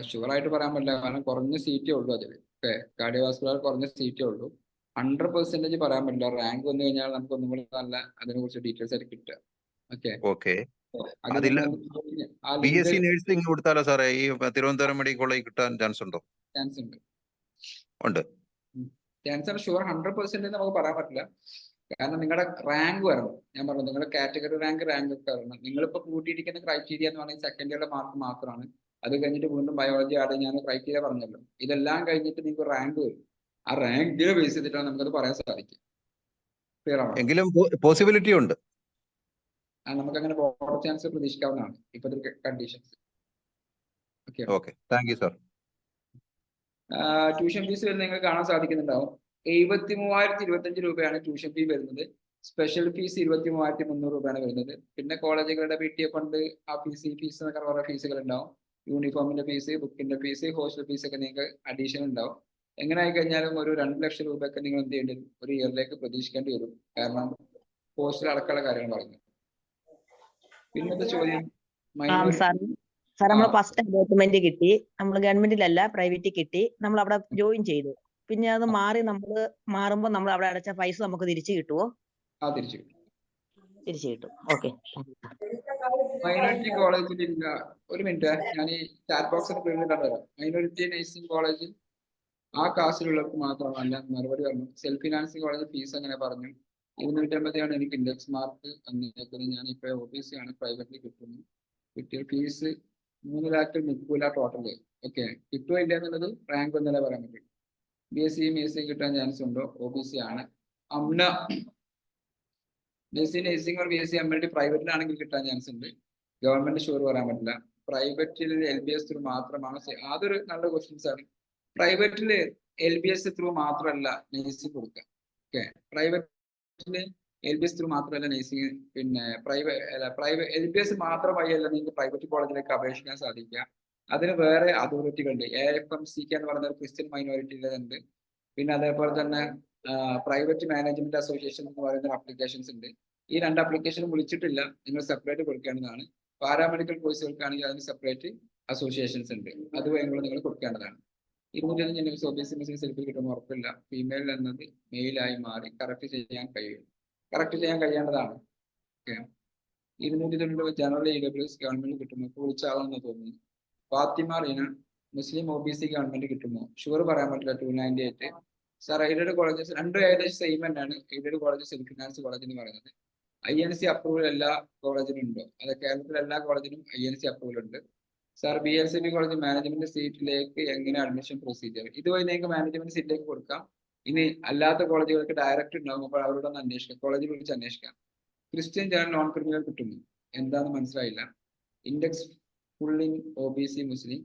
ഷുവറായിട്ട് പറയാൻ പറ്റില്ല, കാരണം കുറഞ്ഞ സീറ്റേ ഉള്ളൂ അതിൽ. ഓക്കെ. കാർഡിയോവാസ്കുലർ കുറഞ്ഞ സീറ്റേ ഉള്ളൂ. 100% പറയാൻ പറ്റില്ല. റാങ്ക് വന്നു കഴിഞ്ഞാൽ നമുക്ക് ഒന്നും കൂടി നല്ല അതിനെ കുറിച്ച് ഡീറ്റെയിൽസ് ആയിട്ട് കിട്ടുക. ഓക്കെ. BSc നഴ്സിംഗ് കൊടുത്താലോ സാറേ? ഈ തിരുവനന്തപുരം മെഡിക്കൽ കോളേജ് കിട്ടാൻ ചാൻസ് ഉണ്ടോ? ചാൻസ് ഉണ്ട്. ഉണ്ട്. ചാൻസ് ആണ്. ഷുവർ 100% നമുക്ക് പറയാൻ പറ്റില്ല. കാരണം നിങ്ങളുടെ റാങ്ക് വരണം. ഞാൻ പറഞ്ഞു, നിങ്ങളുടെ കാറ്റഗറി റാങ്ക് ഒക്കെ വരണം. നിങ്ങളിപ്പോൾ കൂട്ടിയിരിക്കുന്ന ക്രൈറ്റീരിയ എന്ന് പറഞ്ഞാൽ സെക്കൻഡ് ഇയറുടെ മാർക്ക് മാത്രമാണ്. അത് കഴിഞ്ഞിട്ട് വീണ്ടും ബയോളജി ആഡ് ഞാൻ ക്രൈറ്റീരിയ പറഞ്ഞല്ലോ. ഇതെല്ലാം കഴിഞ്ഞിട്ട് നിങ്ങൾക്ക് റാങ്ക് വരും. ആ റാങ്കിനെ ബേസ് ചെയ്തിട്ടാണ് നമുക്കത് പറയാൻ സാധിക്കും. ക്ലിയർ ആണോ? എങ്കിലും പോസിബിലിറ്റി ഉണ്ട്. നമുക്ക് അങ്ങനെ ബോർഡ് ചാൻസ് പ്രതീക്ഷിക്കാവുന്നതാണ് ഇപ്പോഴത്തെ conditions. Okay. Thank you sir. Tuition fees വരുന്നത് നിങ്ങൾക്ക് കാണാൻ സാധിക്കുന്നുണ്ടാവും. 73,025 രൂപയാണ് ട്യൂഷൻ ഫീ വരുന്നത്. സ്പെഷ്യൽ ഫീസ് 23,300 രൂപയാണ് വരുന്നത്. പിന്നെ കോളേജുകളുടെ PTA ഫണ്ട്, ആ ഫീസ് എന്നൊക്കെ കുറേ ഫീസുകൾ ഉണ്ടാവും. യൂണിഫോമിന്റെ ഫീസ്, ബുക്കിന്റെ ഫീസ്, ഹോസ്റ്റൽ ഫീസ് ഒക്കെ നിങ്ങൾക്ക് അഡീഷൻ ഉണ്ടാവും. എങ്ങനെ ആയി കഴിഞ്ഞാലും ഒരു 2 ലക്ഷം രൂപയൊക്കെ നിങ്ങൾ എന്ത് ചെയ്യേണ്ടി വരും? ഒരു ഇയറിലേക്ക് പ്രതീക്ഷിക്കേണ്ടി വരും. കാരണം ഹോസ്റ്റൽ അടക്കമുള്ള കാര്യങ്ങൾ പറയുന്നത്. പിന്നത്തെ ചോദ്യം, സാർ, നമ്മൾ ഫസ്റ്റ് അലോട്ട്മെന്റ് കിട്ടി. നമ്മൾ ഗവൺമെന്റിലല്ല പ്രൈവറ്റിൽ കിട്ടി. നമ്മൾ അവിടെ ജോയിൻ ചെയ്തു. പിന്നെ അത് മാറുമ്പോൾ നമ്മൾ അവിടെ അടച്ച പൈസ നമുക്ക് തിരിച്ചു കിട്ടുമോ? തിരിച്ചു കിട്ടും. ഓക്കെ. മൈനോറിറ്റി കോളേജിൽ ഇല്ല. ഒരു മിനിറ്റ്, ഞാൻ ഈ ചാറ്റ് ബോക്സിൽ കണ്ടുവരാം. മൈനോറിറ്റി നഴ്സിംഗ് കോളേജിൽ ആ കാസ്റ്റിലുള്ളവർക്ക് മാത്രമല്ല മറുപടി പറഞ്ഞു. സെൽഫ് ഫിനാൻസിങ് കോളേജിൽ ഫീസ് അങ്ങനെ പറഞ്ഞു. 250 എനിക്ക് ഇൻഡെക്സ് മാർക്ക് തന്നേക്കുന്നത്. ഞാൻ ഇപ്പോൾ OBC ആണ്, പ്രൈവറ്റിൽ കിട്ടുന്നു. കിട്ടിയ ഫീസ് 3 ലക്ഷം നിൽക്കൂല ടോട്ടൽ. ഓക്കെ. കിട്ടുമോ ഇല്ല എന്നുള്ളത് റാങ്ക് ഒന്നല്ലേ പറയാൻ പറ്റും. BSc കിട്ടാൻ ചാൻസ് ഉണ്ടോ? OBC ആണ്. BSc nursing or BSc MLT പ്രൈവറ്റിലാണെങ്കിൽ കിട്ടാൻ ചാൻസ് ഉണ്ട്. ഗവൺമെന്റ് ഷുവർ പറയാൻ പറ്റില്ല. പ്രൈവറ്റിൽ LBS മാത്രമാണ്. അതൊരു നല്ല ക്വസ്റ്റ്യൻസ് ആണ്. പ്രൈവറ്റില് LBS ത്രൂ മാത്രമല്ല നേഴ്സിംഗ് കൊടുക്കുക. ഓക്കെ, പ്രൈവറ്റില് LBS ത്രൂ മാത്രമല്ല നേഴ്സിംഗ്, പിന്നെ പ്രൈവറ്റ് LBS മാത്രമായി അല്ല നിങ്ങൾക്ക് പ്രൈവറ്റ് കോളേജിലേക്ക് അപേക്ഷിക്കാൻ സാധിക്കുക. അതിന് വേറെ അതോറിറ്റികളുണ്ട്. AFMCK എന്ന് പറയുന്ന ഒരു ക്രിസ്ത്യൻ മൈനോറിറ്റിയിലുണ്ട്. പിന്നെ അതേപോലെ തന്നെ പ്രൈവറ്റ് മാനേജ്മെന്റ് അസോസിയേഷൻ എന്ന് പറയുന്ന അപ്ലിക്കേഷൻസ് ഉണ്ട്. ഈ 2 ആപ്ലിക്കേഷനും വിളിച്ചിട്ടില്ല, നിങ്ങൾ സെപ്പറേറ്റ് കൊടുക്കേണ്ടതാണ്. പാരാമെഡിക്കൽ കോഴ്സുകൾക്കാണെങ്കിൽ അതിന് സെപ്പറേറ്റ് അസോസിയേഷൻസ് ഉണ്ട്, അതുവഴി നിങ്ങൾ കൊടുക്കേണ്ടതാണ്. 205 OBC മുസ്ലിം സെൽഫിൽ കിട്ടുന്ന ഉറപ്പില്ല. ഫീമെയിൽ എന്നത് മെയിലായി മാറി കറക്റ്റ് ചെയ്യാൻ കഴിയേണ്ടതാണ്. ഓക്കെ, 290 ജനറൽ EWS ഗവൺമെന്റ് കിട്ടുമോ? വിളിച്ച ആളാണെന്ന് തോന്നുന്നു. ഫാത്തിമ റീന, മുസ്ലിം OBC ഗവൺമെന്റ് കിട്ടുമോ? ഷുവർ പറയാൻ പറ്റില്ല. 298. സാർ എയ്ഡഡ് കോളേജസ് രണ്ടും ഏകദേശം സെയിം തന്നെയാണ്. Aided college self finance college എന്ന് പറയുന്നത്. INC അപ്രൂവൽ എല്ലാ കോളേജിനും ഉണ്ടോ? അത് കേരളത്തിലെ എല്ലാ കോളേജിനും INC അപ്രൂവൽ ഉണ്ട്. സാർ BLCB കോളേജ് മാനേജ്മെന്റ് സീറ്റിലേക്ക് എങ്ങനെ അഡ്മിഷൻ പ്രൊസീജിയർ? ഇതുവഴി നിങ്ങൾക്ക് മാനേജ്മെന്റ് സീറ്റിലേക്ക് കൊടുക്കാം. ഇനി അല്ലാത്ത കോളേജുകൾക്ക് ഡയറക്റ്റ് ഉണ്ടാകും, അപ്പോൾ അവരോട് ഒന്ന് അന്വേഷിക്കാം, കോളേജിൽ വിളിച്ച് അന്വേഷിക്കാം. ക്രിസ്ത്യൻ ജനറൽ നോൺ ക്രിമിനൽ കിട്ടുന്നു, എന്താണെന്ന് മനസ്സിലായില്ല. Index full in OBC Muslim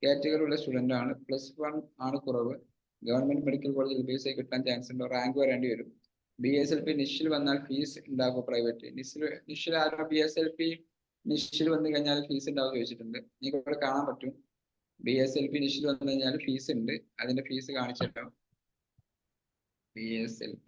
category ഉള്ള സ്റ്റുഡന്റ് ആണ്. +1 ആണ് കുറവ്. ഗവൺമെന്റ് മെഡിക്കൽ കോളേജ് LBS കിട്ടാൻ ചാൻസ് ഉണ്ടോ? റാങ്ക് വരേണ്ടി വരും. BSLP നിഷിൽ വന്നാൽ ഫീസ് ഉണ്ടാകും പ്രൈവറ്റ്? നിഷിൽ ആരോ BSLP നിഷിൽ വന്നു കഴിഞ്ഞാൽ ഫീസ് ഉണ്ടാവും ചോദിച്ചിട്ടുണ്ട്. നിങ്ങൾക്ക് ഇവിടെ കാണാൻ പറ്റും. BSLP നിഷിൽ വന്നു കഴിഞ്ഞാൽ ഫീസ് ഉണ്ട്, അതിന്റെ ഫീസ് കാണിച്ചിട്ടോ. BSLP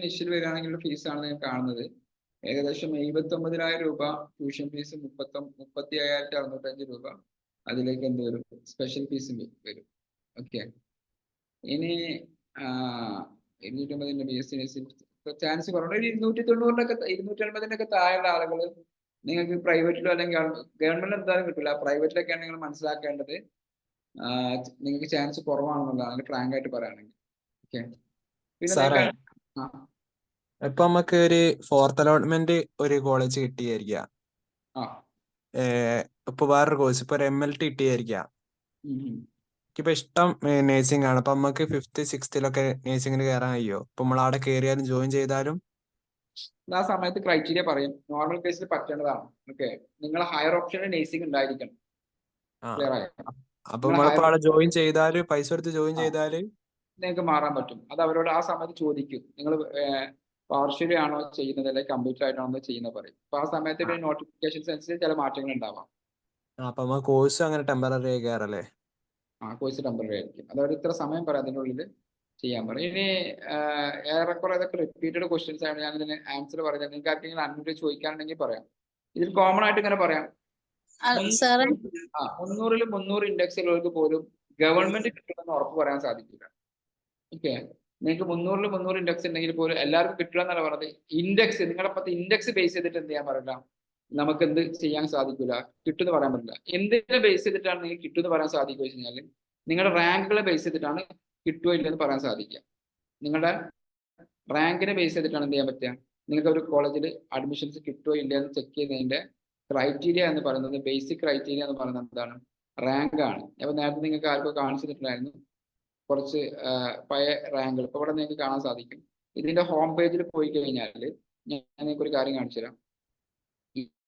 നിശ്ചിത വരികയാണെങ്കിലുള്ള ഫീസാണ് ഞാൻ കാണുന്നത്. ഏകദേശം 79,000 രൂപ ട്യൂഷൻ ഫീസ്, 35,605 രൂപ അതിലേക്ക് എന്ത് വരും? സ്പെഷ്യൽ ഫീസ് വരും. ഓക്കെ, ഇനി 250 BSc ചാൻസ് കുറവുണ്ട്. 290 താഴെയുള്ള ആളുകൾ നിങ്ങൾക്ക് പ്രൈവറ്റിലോ അല്ലെങ്കിൽ ഗവൺമെന്റ് എന്തായാലും കിട്ടില്ല. പ്രൈവറ്റിലൊക്കെയാണ് നിങ്ങൾ മനസ്സിലാക്കേണ്ടത്. നിങ്ങൾക്ക് ചാൻസ് കുറവാണെന്നുള്ളതാണ് ഫ്രാങ്ക് ആയിട്ട് പറയുകയാണെങ്കിൽ. ഓക്കെ, സാറേ പിന്നെ ഇപ്പൊ നമുക്ക് ഒരു 4th അലോട്ട്മെന്റ് ഒരു കോളേജ് കിട്ടിയായിരിക്കാം. ഇപ്പൊ വേറൊരു കോഴ്സ് ഇപ്പൊ ഒരു MLT കിട്ടിയായിരിക്കാം. എനിക്കിപ്പോ ഇഷ്ടം നേഴ്സിംഗ് ആണ്. അപ്പൊ നമുക്ക് 5th 6th നേഴ്സിംഗിന് കയറാൻ കഴിയോ? ഇപ്പൊ നമ്മൾ അവിടെ കയറിയാലും ജോയിൻ ചെയ്താലും ആ സമയത്ത് ക്രൈറ്റീരിയ പറയും. നോർമൽ കേസിൽ പറ്റേണ്ടതാണ്. ഓക്കെ, നിങ്ങൾ ഹയർ ഓപ്ഷനിൽ നേഴ്സിംഗ് ഉണ്ടായിരിക്കണം. ക്ലിയർ ആയോ? അപ്പൊ നമ്മളിപ്പോ അവിടെ ജോയിൻ ചെയ്താല്, പൈസ കൊടുത്ത് ജോയിൻ ചെയ്താല് നിങ്ങൾക്ക് മാറാൻ പറ്റും. അത് അവരോട് ആ സമയത്ത് ചോദിക്കും, നിങ്ങൾ പാർഷ്യലി ആണോ ചെയ്യുന്നത് അല്ലെങ്കിൽ കംപ്ലീറ്റ് ആയിട്ടാണോ ചെയ്യുന്നത് പറയും. അപ്പൊ ആ സമയത്ത് നോട്ടിഫിക്കേഷൻസ് അനുസരിച്ച് ചില മാറ്റങ്ങൾ ഉണ്ടാവാം. അപ്പൊ കോഴ്സ് അങ്ങനെ ടെമ്പററി ആയി കയറല്ലേ? കോഴ്സ് ടെമ്പററി ആയിരിക്കും. അതായത് ഇത്ര സമയം പറയാം, അതിനുള്ളിൽ ചെയ്യാൻ പറയും. ഇനി ഏറെക്കുറെ ഇതൊക്കെ റിപ്പീറ്റഡ് ക്വസ്റ്റ്യൻസ് ആണ്. ഞാൻ ഇതിന് ആൻസർ പറഞ്ഞത്. നിങ്ങൾക്ക് ആർക്കെങ്കിലും അൺമ്യൂട്ട് ചോദിക്കാനുണ്ടെങ്കിൽ പറയാം. ഇതിൽ കോമൺ ആയിട്ട് ഇങ്ങനെ പറയാം. 300-ൽ 300 ഇൻഡെക്സ് ഉള്ളവർക്ക് പോലും ഗവൺമെന്റ് കിട്ടുമെന്ന് ഉറപ്പ് പറയാൻ സാധിക്കില്ല. ഓക്കെ, നിങ്ങൾക്ക് 300-ൽ 300 ഇൻഡെക്സ് ഉണ്ടെങ്കിൽ പോലും എല്ലാവർക്കും കിട്ടുക എന്നല്ല പറഞ്ഞത്. ഇൻഡെക്സ് നിങ്ങളുടെ പത്ത് ഇൻഡെക്സ് ബേസ് ചെയ്തിട്ട് എന്ത് ചെയ്യാൻ പറയില്ല, നമുക്ക് എന്ത് ചെയ്യാൻ സാധിക്കില്ല, കിട്ടുമെന്ന് പറയാൻ പറ്റില്ല. എന്തിനെ ബേസ് ചെയ്തിട്ടാണ് നിങ്ങൾക്ക് കിട്ടുമെന്ന് പറയാൻ സാധിക്കുക വെച്ച് കഴിഞ്ഞാൽ നിങ്ങളുടെ റാങ്കുകളെ ബേസ് ചെയ്തിട്ടാണ് കിട്ടുമോ ഇല്ലെന്ന് പറയാൻ സാധിക്കുക. നിങ്ങളുടെ റാങ്കിനെ ബേസ് ചെയ്തിട്ടാണ് എന്ത് ചെയ്യാൻ പറ്റുക, നിങ്ങൾക്ക് ഒരു കോളേജിൽ അഡ്മിഷൻസ് കിട്ടുമോ ഇല്ലയെന്ന് ചെക്ക് ചെയ്യുന്നതിന്റെ ക്രൈറ്റീരിയ എന്ന് പറയുന്നത്, ബേസിക് ക്രൈറ്റീരിയ എന്ന് പറയുന്നത് എന്താണ്? റാങ്ക് ആണ്. അപ്പൊ നേരത്തെ നിങ്ങൾക്ക് ആർക്കും കാണിച്ചിട്ടുണ്ടായിരുന്നു കുറച്ച് പഴയ റാങ്കുകൾ. ഇപ്പൊ ഇവിടെ നിങ്ങൾക്ക് കാണാൻ സാധിക്കും. ഇതിന്റെ ഹോം പേജിൽ പോയി കഴിഞ്ഞാൽ ഞാൻ നിങ്ങൾക്ക് ഒരു കാര്യം കാണിച്ചു തരാം.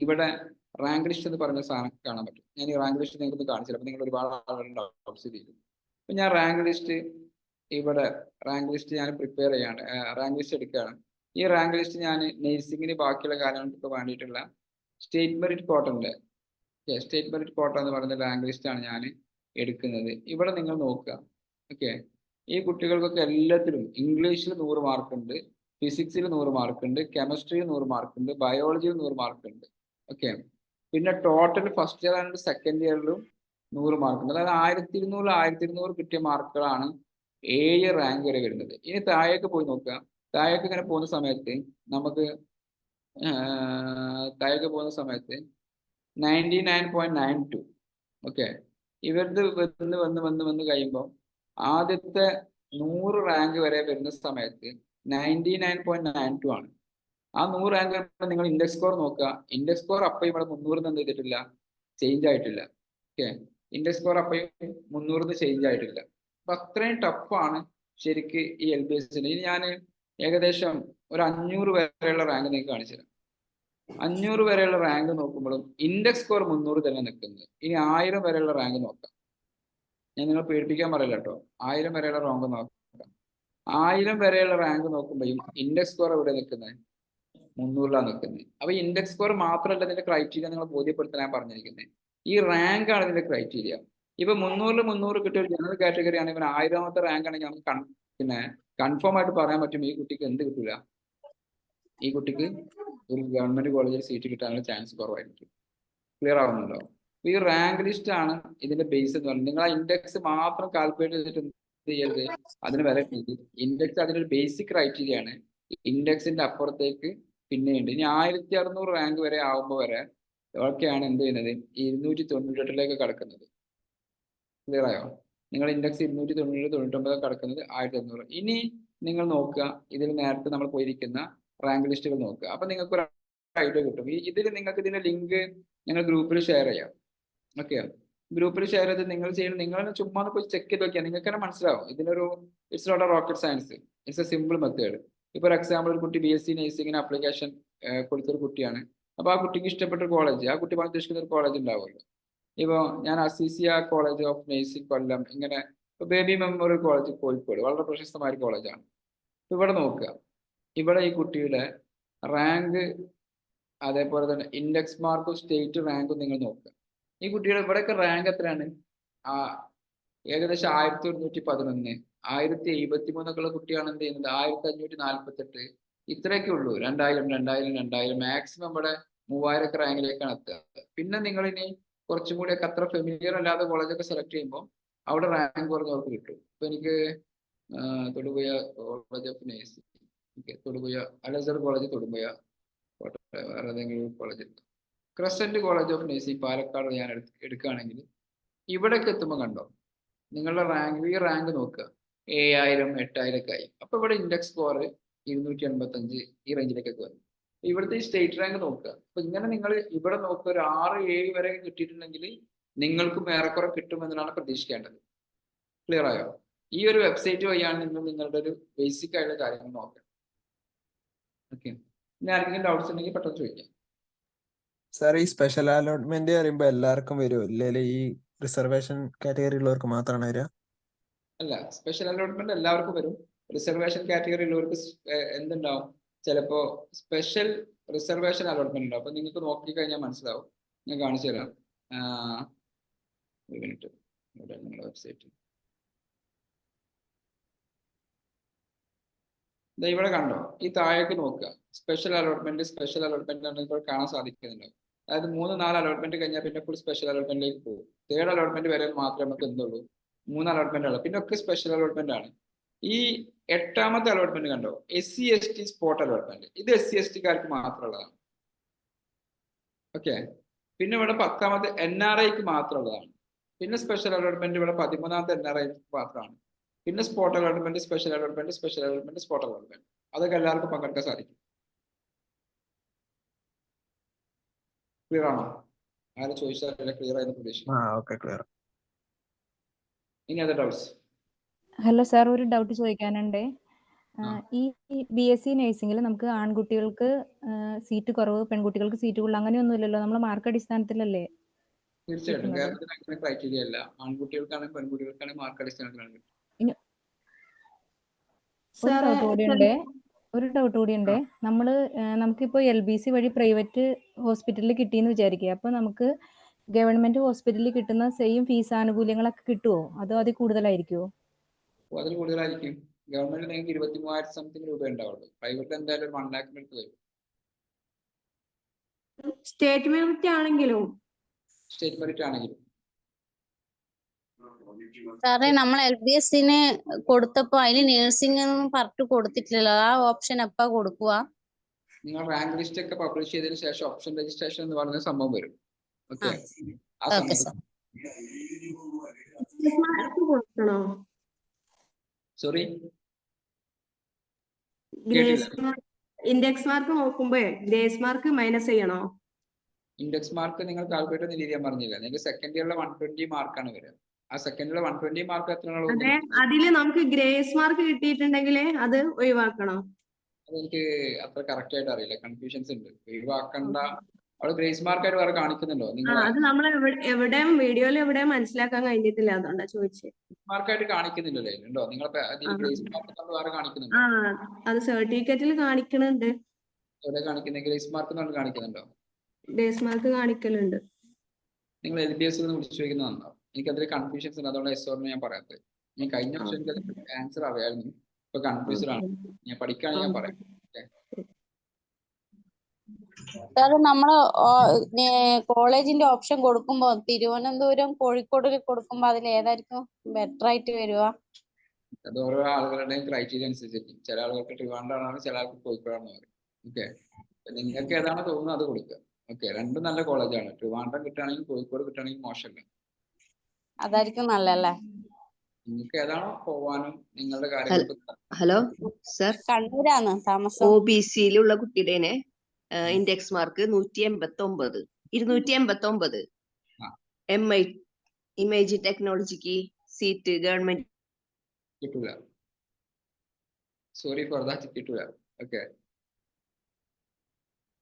ഇവിടെ റാങ്ക് ലിസ്റ്റ് എന്ന് പറഞ്ഞ സാധനം കാണാൻ പറ്റും. ഞാൻ ഈ റാങ്ക് ലിസ്റ്റ് നിങ്ങൾക്ക് കാണിച്ചു തരാം. അപ്പൊ നിങ്ങൾ ഒരുപാട് ആളുകളുടെ ഡൗട്ട്സ് ചെയ്തു. അപ്പൊ ഞാൻ റാങ്ക് ലിസ്റ്റ് ഞാൻ പ്രിപ്പയർ ചെയ്യാണ്, റാങ്ക് ലിസ്റ്റ് എടുക്കുകയാണ്. ഈ റാങ്ക് ലിസ്റ്റ് ഞാൻ നേഴ്സിംഗിന് ബാക്കിയുള്ള കാര്യങ്ങൾക്ക് വേണ്ടിയിട്ടുള്ള സ്റ്റേറ്റ് മെറിറ്റ് കോട്ടന്റെ സ്റ്റേറ്റ് മെറിറ്റ് കോട്ട എന്ന് പറയുന്ന റാങ്ക് ലിസ്റ്റ് ആണ് ഞാൻ എടുക്കുന്നത്. ഇവിടെ നിങ്ങൾ നോക്കുക. ഓക്കെ, ഈ കുട്ടികൾക്കൊക്കെ എല്ലാത്തിലും ഇംഗ്ലീഷിൽ 100 മാർക്കുണ്ട്, ഫിസിക്സിൽ 100 മാർക്കുണ്ട്, കെമിസ്ട്രിയിൽ 100 മാർക്കുണ്ട്, ബയോളജിയിൽ 100 മാർക്കുണ്ട്. ഓക്കെ, പിന്നെ total first year and second ഇയറിലും 100 മാർക്കുണ്ട്. അതായത് 1200 കിട്ടിയ മാർക്കുകളാണ് 7 റാങ്ക് വരെ വരുന്നത്. ഇനി താഴേക്ക് പോയി നോക്കുക. താഴേക്ക് ഇങ്ങനെ പോകുന്ന സമയത്ത് നമുക്ക് 99.92. ഓക്കെ, ഇവരുടെ വന്ന് കഴിയുമ്പോൾ ആദ്യത്തെ 100 റാങ്ക് വരെ വരുന്ന സമയത്ത് 99.92 ആണ്. ആ 100 റാങ്ക് നിങ്ങൾ ഇൻഡെക്സ് സ്കോർ നോക്കുക. ഇൻഡെക്സ് സ്കോർ അപ്പം ഇവിടെ 300 എന്ത് ചെയ്തിട്ടില്ല, ചേഞ്ച് ആയിട്ടില്ല. ഓക്കെ, ഇൻഡെക്സ് സ്കോർ അപ്പം 300 ചേഞ്ച് ആയിട്ടില്ല. അപ്പൊ അത്രയും ടഫാണ് ശരിക്ക് ഈ LBS. ഇനി ഞാൻ ഏകദേശം ഒരു 500 വരെയുള്ള റാങ്ക് നിങ്ങൾക്ക് കാണിച്ചു തരാം. 500 വരെയുള്ള റാങ്ക് നോക്കുമ്പോഴും ഇൻഡെക്സ് സ്കോർ 300 തന്നെ നിൽക്കുന്നത്. ഇനി 1000 വരെയുള്ള റാങ്ക് നോക്കാം. ഞാൻ നിങ്ങൾ പേടിപ്പിക്കാൻ പറയില്ല കേട്ടോ. 1000 വരെയുള്ള റാങ്ക് നോക്കാം. 1000 വരെയുള്ള റാങ്ക് നോക്കുമ്പോഴും ഇൻഡെക്സ് സ്കോർ എവിടെ നിൽക്കുന്നത്, 300ലാണ് നിൽക്കുന്നത്. അപ്പൊ ഇൻഡെക്സ് സ്കോർ മാത്രമല്ല ഇതിന്റെ ക്രൈറ്റീരിയ നിങ്ങൾ ബോധ്യപ്പെടുത്താൻ ഞാൻ പറഞ്ഞിരിക്കുന്നത്. ഈ റാങ്ക് ആണ് ഇതിന്റെ ക്രൈറ്റീരിയ. ഇപ്പൊ 300 300 കിട്ടിയ ഒരു ജനറൽ കാറ്റഗറി ആണ്. ഇവൻ 1000ാമത്തെ റാങ്ക് ആണെങ്കിൽ നമുക്ക് പിന്നെ കൺഫേം ആയിട്ട് പറയാൻ പറ്റും ഈ കുട്ടിക്ക് എന്ത് കിട്ടില്ല, ഈ കുട്ടിക്ക് ഒരു ഗവൺമെന്റ് കോളേജിൽ സീറ്റ് കിട്ടാനുള്ള ചാൻസ് കുറവായിരിക്കും. ക്ലിയർ ആവുന്നുണ്ടോ? ഈ റാങ്ക് ലിസ്റ്റ് ആണ് ഇതിന്റെ ബേസ് എന്ന് പറയുന്നത്. നിങ്ങൾ ആ ഇൻഡെക്സ് മാത്രം കാൽക്കുലേറ്റ് ചെയ്തിട്ട് എന്ത് ചെയ്യരുത്, അതിന് വില ഇൻഡെക്സ് അതിനൊരു ബേസിക് ക്രൈറ്റീരിയ ആണ്. ഇൻഡെക്സിന്റെ അപ്പുറത്തേക്ക് പിന്നെയുണ്ട്. ഇനി 1600 റാങ്ക് വരെ ആവുമ്പോൾ വരെ ഒക്കെയാണ് എന്ത് ചെയ്യുന്നത്, 298 കടക്കുന്നത്. ക്ലിയർ ആയോ? നിങ്ങൾ ഇൻഡെക്സ് 290 99 കടക്കുന്നത് 1600. ഇനി നിങ്ങൾ നോക്കുക, ഇതിൽ നേരത്തെ നമ്മൾ പോയിരിക്കുന്ന റാങ്ക് ലിസ്റ്റുകൾ നോക്കുക. അപ്പൊ നിങ്ങൾക്ക് ഒരു ഐഡിയ കിട്ടും. ഇതിൽ നിങ്ങൾക്ക് ഇതിന്റെ ലിങ്ക് ഞങ്ങൾ ഗ്രൂപ്പിൽ ഷെയർ ചെയ്യാം. ഓക്കെ, ഗ്രൂപ്പിൽ ഷെയർ ചെയ്ത് നിങ്ങൾ ചെയ്യുന്നത്, നിങ്ങൾ ചുമ്മാ പോയി ചെക്ക് ചെയ്ത് നോക്കിയാൽ നിങ്ങൾക്ക് തന്നെ മനസ്സിലാവും. ഇതിനൊരു it's not a rocket science, it's a simple method. ഇപ്പൊ ഫോർ എക്സാമ്പിൾ ഒരു കുട്ടി BSc നഴ്സിംഗിന് ആപ്ലിക്കേഷൻ കൊടുത്തൊരു കുട്ടിയാണ്. അപ്പൊ ആ കുട്ടിക്ക് ഇഷ്ടപ്പെട്ട കോളേജ്, ആ കുട്ടി ഉദ്ദേശിക്കുന്ന ഒരു കോളേജ് ഉണ്ടാവുമല്ലോ. ഇപ്പോൾ ഞാൻ അസീസിയ കോളേജ് ഓഫ് നഴ്സിംഗ് കൊല്ലം, ഇങ്ങനെ ബേബി മെമ്മോറിയൽ കോളേജ് കോഴിക്കോട്, വളരെ പ്രശസ്തമായ ഒരു കോളേജാണ്. ഇവിടെ നോക്കുക, ഇവിടെ ഈ കുട്ടിയുടെ റാങ്ക് അതേപോലെ തന്നെ ഇൻഡെക്സ് മാർക്കും സ്റ്റേറ്റ് റാങ്കും നിങ്ങൾ നോക്കുക. ഈ കുട്ടിയുടെ ഇവിടെയൊക്കെ റാങ്ക് എത്രയാണ്? ഏകദേശം 1111, 1073 ഒക്കെ ഉള്ള കുട്ടിയാണ് എന്ത് ചെയ്യുന്നത് 1548. ഇത്രയൊക്കെ ഉള്ളൂ. 2000 2000 2000 മാക്സിമം ഇവിടെ 3000 റാങ്കിലേക്കാണ് എത്തുക. പിന്നെ നിങ്ങൾ ഇനി കുറച്ചും കൂടി ഒക്കെ അത്ര ഫെമിലിയർ അല്ലാത്ത കോളേജൊക്കെ സെലക്ട് ചെയ്യുമ്പോൾ അവിടെ റാങ്ക് കുറഞ്ഞവർക്ക് കിട്ടും. ഇപ്പൊ എനിക്ക് Thodupuzha college of nursing, Thodupuzha Al Azhar college Thodupuzha, വേറെ ഏതെങ്കിലും college, crescent college of nursing Palakkad ഞാൻ എടുക്കുകയാണെങ്കിൽ ഇവിടേക്ക് എത്തുമ്പോൾ കണ്ടോ നിങ്ങളുടെ റാങ്ക്, ഈ റാങ്ക് നോക്കുക 7000 8000 ഒക്കെ ആയി. അപ്പൊ ഇവിടെ ഇൻഡെക്സ് സ്കോർ 285 ഈ റേഞ്ചിലേക്കൊക്കെ വരും. ഇവിടുത്തെ ഈ സ്റ്റേറ്റ് റാങ്ക് നോക്കുക. അപ്പൊ ഇങ്ങനെ നിങ്ങൾ ഇവിടെ നോക്കുക, ഒരു 6 7 വരെ കിട്ടിയിട്ടുണ്ടെങ്കിൽ നിങ്ങൾക്കും ഏറെക്കുറെ കിട്ടുമെന്നാണ് പ്രതീക്ഷിക്കേണ്ടത്. ക്ലിയർ ആയോ? ഈ ഒരു വെബ്സൈറ്റ് വഴിയാണ് നിങ്ങൾ നിങ്ങളുടെ ഒരു ബേസിക് ആയിട്ടുള്ള കാര്യങ്ങൾ നോക്കുക. ഓക്കെ, ഇനി ആർക്കെങ്കിലും ഡൗട്ട്സ് ഉണ്ടെങ്കിൽ പെട്ടെന്ന് ചോദിക്കാം. സാർ, ഈ സ്പെഷ്യൽ അലോട്ട്മെന്റ് പറയുമ്പോ എല്ലാവർക്കും വരുമോ, ഇല്ലല്ലേ ഈ റിസർവേഷൻ കാറ്റഗറി ഉള്ളവർക്ക് മാത്രമാണ് വരിക? അല്ല, സ്പെഷ്യൽ അലോട്ട്മെന്റ് എല്ലാവർക്കും വരും. റിസർവേഷൻ കാറ്റഗറി ഉള്ളവർക്ക് എന്തുണ്ടാവും, ചിലപ്പോ സ്പെഷ്യൽ റിസർവേഷൻ അലോട്ട്മെന്റ് ഉണ്ടാവും. അപ്പൊ നിങ്ങൾക്ക് നോക്കിക്കഴിഞ്ഞാൽ മനസ്സിലാവും. ഞാൻ കാണിച്ചു തരാം. ഒരു മിനിറ്റ്, നിങ്ങളുടെ വെബ്സൈറ്റ് ഇവിടെ കണ്ടോ, ഈ താഴേക്ക് നോക്കുക, സ്പെഷ്യൽ അലോട്ട്മെന്റ് നിങ്ങൾക്ക് കാണാൻ സാധിക്കുന്നുണ്ടാവും. അതായത് 3-4 അലോട്ട്മെന്റ് കഴിഞ്ഞാൽ പിന്നെ ഫുൾ സ്പെഷ്യൽ അലോട്ട്മെന്റിലേക്ക് പോകും. 3rd അലോട്ട്മെന്റ് വരെ മാത്രമേ നമുക്ക് എന്തുള്ളൂ, 3 അലോട്ട്മെന്റ് ഉള്ളൂ. പിന്നെ ഒക്കെ സ്പെഷ്യൽ അലോട്ട്മെന്റ് ആണ്. ഈ 8ാമത്തെ അലോട്ട്മെന്റ് കണ്ടോ, SC ST സ്പോട്ട് അലോട്ട്മെന്റ്, ഇത് SC ST കാർക്ക് മാത്രമുള്ളതാണ്. ഓക്കെ, പിന്നെ ഇവിടെ 10ാമത്തെ NRIക്ക് മാത്രമുള്ളതാണ്. പിന്നെ സ്പെഷ്യൽ അലോട്ട്മെന്റ് ഇവിടെ 13ാമത്തെ NRI മാത്രമാണ്. പിന്നെ spot allotment, special allotment, spot allotment, അതൊക്കെ എല്ലാവർക്കും പങ്കെടുക്കാൻ സാധിക്കും. ക്ലിയർ ആണോ? ആരും ചോദിച്ചാൽ ക്ലിയർ ആയെന്ന് പ്രതീക്ഷിക്കുന്നു. ഇനി അതർ ഡൗട്ട്സ്? ഹലോ സാർ, ഒരു ഡൗട്ട് ചോദിക്കാനുണ്ട്. ഈ BSc നഴ്സിംഗിൽ നമുക്ക് ആൺകുട്ടികൾക്ക് സീറ്റ് കുറവ്, പെൺകുട്ടികൾക്ക് സീറ്റ് കൂടുതൽ, അങ്ങനെയൊന്നും ഇല്ലല്ലോ? നമ്മൾ മാർക്ക് അടിസ്ഥാനത്തിലല്ലേ? തീർച്ചയായിട്ടും കേരളത്തിൽ അങ്ങനെ ക്രൈറ്റീരിയ അല്ല. ആൺകുട്ടികൾക്കാണെങ്കിൽ പെൺകുട്ടികൾക്കാണെങ്കിൽ മാർക്ക് അടിസ്ഥാനത്തിലാണ്. ഒരു ഡൗട്ട് കൂടിയുണ്ട്. നമുക്കിപ്പോൾ LBC വഴി പ്രൈവറ്റ് ഹോസ്പിറ്റലിൽ കിട്ടിയെന്ന് വിചാരിക്കുക. അപ്പോൾ നമുക്ക് ഗവൺമെന്റ് ഹോസ്പിറ്റലിൽ കിട്ടുന്ന സെയിം ഫീസ് ആനുകൂല്യങ്ങളൊക്കെ കിട്ടുമോ, അതോ അതിൽ കൂടുതലായിരിക്കുമോ? അതിൽ കൂടുതലായിരിക്കും. ഗവൺമെന്റ് നിങ്ങൾക്ക് 23,000 സംതിങ് രൂപ ഉണ്ടാവുള്ളൂ. പ്രൈവറ്റ് എന്തായാലും 1 lakh വരും. സ്റ്റേറ്റ് മെറിറ്റ് ആണെങ്കിലും സാറേ, നമ്മൾ LBSന് കൊടുത്തപ്പോ അതിന് നഴ്സിംഗ് ഒന്നും പറഞ്ഞിട്ട് കൊടുത്തിട്ടില്ലല്ലോ. ആ ഓപ്ഷൻ എപ്പാ കൊടുക്കുക? നിങ്ങൾ റാങ്ക് ലിസ്റ്റ് ഒക്കെ പബ്ലിഷ് ചെയ്തതിനു ശേഷം ഓപ്ഷൻ രജിസ്ട്രേഷൻ എന്ന് പറയുന്ന സംഭവം വരും. ഓക്കെ, ആ സമയത്ത് സോറി കേട്ടില്ല. ഇൻഡെക്സ് മാർക്ക് നോക്കുമ്പോ ഗ്രേസ് മാർക്ക് മൈനസ് ചെയ്യണോ? ഇൻഡെക്സ് മാർക്ക് നിങ്ങൾ കാൽക്കുലേറ്റ് ചെയ്യുന്ന രീതി ഞാൻ പറഞ്ഞില്ല. നിങ്ങൾക്ക് സെക്കൻഡ് ഇയറിലെ 120 മാർക്കാണ് വരിക. ആ സെക്കൻഡ് ഇയറിലെ 120 മാർക്ക് എത്രയാണോ അതെ, അതില് നമുക്ക് ഗ്രേസ് മാർക്ക് കിട്ടിയിട്ടുണ്ടെങ്കിൽ അത് ഒഴിവാക്കണോ? അതെനിക്ക് അത്ര കറക്റ്റ് ആയിട്ട് അറിയില്ല, കൺഫ്യൂഷൻസ് ഉണ്ട്. ഒഴിവാക്കണ്ട. അവിടെ ഗ്രേസ് മാർക്കായിട്ട് വേറെ കാണിക്കുന്നുണ്ടോ ആ, നിങ്ങളെ? അത് നമ്മൾ എവിടെയും വീഡിയോയിൽ എവിടെയും മനസ്സിലാക്കാൻ കഴിഞ്ഞിട്ടില്ല, അതുകൊണ്ടാ ചോദിച്ചത്. മാർക്കായിട്ട് കാണിക്കുന്നില്ലല്ലോ ഉണ്ടോ? നിങ്ങളെ അതിൽ ഗ്രേസ് മാർക്ക് വേറെ കാണിക്കുന്നുണ്ടോ? ആ, അത് സർട്ടിഫിക്കറ്റിൽ കാണിക്കണുണ്ട്. എവിടെ കാണിക്കുന്നത്? ഗ്രേസ് മാർക്ക് എന്ന് പറഞ്ഞ് കാണിക്കുന്നുണ്ടോ? Grace mark കാണിക്കലുണ്ട്. നിങ്ങൾ LBS വിളിച്ചു ചോദിക്കുന്നതാണോ? എനിക്ക് അതിൽ കൺഫ്യൂഷൻസ് ഉണ്ട്, അതുകൊണ്ട് എസ് ഞാൻ പറയാത്തത്. ഞാൻ കഴിഞ്ഞ വർഷം എനിക്ക് ആൻസർ അറിയായിരുന്നു, ഇപ്പൊ കൺഫ്യൂസ്ഡ് ആണ്. ഞാൻ പഠിക്കുകയാണെങ്കിൽ ഞാൻ പറയാം. സാറ് നമ്മള് കോളേജിന്റെ ഓപ്ഷൻ കൊടുക്കുമ്പോ തിരുവനന്തപുരം കോഴിക്കോട് കൊടുക്കുമ്പോ അതിൽ ഏതായിരിക്കും ബെറ്റർ ആയിട്ട് വരിക? അത് ഓരോ ആളുകളുടെയും ക്രൈറ്റീരിയ അനുസരിച്ചിരിക്കും. ചില ആളുകൾക്ക് ട്രിവാൻഡ്രമാണ്, ചില ആൾക്ക് കോഴിക്കോടാണെന്ന് പറയും. ഓക്കെ, നിങ്ങൾക്ക് ഏതാണ് തോന്നുന്നത് അത് കൊടുക്കുക. ഓക്കെ, രണ്ടും നല്ല കോളേജാണ്. ട്രിവാൻഡ്രം കിട്ടുകയാണെങ്കിൽ കോഴിക്കോട് കിട്ടുകയാണെങ്കിൽ മോശമല്ല. അതായിരിക്കും നല്ലല്ലേ? നിങ്ങൾക്ക് ഏതാണോ പോവാനും നിങ്ങളുടെ കാര്യങ്ങൾക്ക്. ഹലോ സർ, കണ്ണൂരാണ് താമസം. OBCയിലുള്ള കുട്ടിയുടെ ഇൻഡെക്സ് മാർക്ക് 289. ഇമേജ് ടെക്നോളജിക്ക് സീറ്റ് ഗവൺമെന്റ് കിട്ടൂല. സോറി ഫോർ ദാറ്റ്, കിട്ടൂല. ഓക്കെ,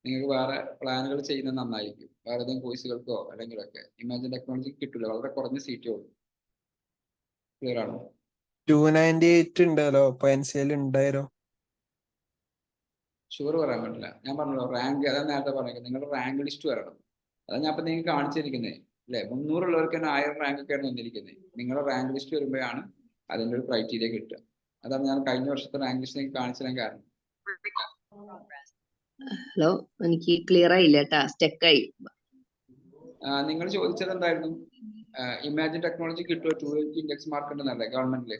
നിങ്ങൾക്ക് വേറെ പ്ലാനുകൾ ചെയ്യുന്നത് നന്നായിരിക്കും. വേറെ ഏതെങ്കിലും കോഴ്സുകൾക്കോ അല്ലെങ്കിലൊക്കെ ഇമേജ് ടെക്നോളജിക്ക് കിട്ടൂല. വളരെ കുറഞ്ഞ സീറ്റേ ഉള്ളൂ. ക്ലിയർ ആണോ? 298 ഉണ്ടല്ലോ, അപ്പൊ NCL ഉണ്ടായാലോ? ഷുവർ പറയാൻ പറ്റില്ല. ഞാൻ പറഞ്ഞല്ലോ റാങ്ക്, അതാ നേരത്തെ പറഞ്ഞത്, നിങ്ങളുടെ റാങ്ക് ലിസ്റ്റ് വരണം. അതാ ഞാൻ ഇപ്പൊ നിങ്ങൾക്ക് കാണിച്ചിരിക്കുന്നത് അല്ലെ. 300 ഉള്ളവർക്ക് തന്നെ 1000 റാങ്ക് ഒക്കെയാണ് വന്നിരിക്കുന്നത്. നിങ്ങളുടെ റാങ്ക് ലിസ്റ്റ് വരുമ്പോഴാണ് അതിന്റെ ഒരു ക്രൈറ്റീരിയ കിട്ടുക. അതാണ് ഞാൻ കഴിഞ്ഞ വർഷത്തെ റാങ്ക് ലിസ്റ്റ് നിങ്ങൾക്ക് കാണിച്ചു തരാൻ കാരണം. ഹലോ, എനിക്ക് ക്ലിയർ ആയില്ല കേട്ടാ, സ്റ്റെക്കായി. നിങ്ങൾ ചോദിച്ചത് എന്തായിരുന്നു? ഇമാജിൻ ടെക്നോളജി കിട്ടുമോ? 280 ഇൻഡെക്സ് മാർക്ക് ഉണ്ടെന്നല്ലേ ഗവൺമെന്റില്?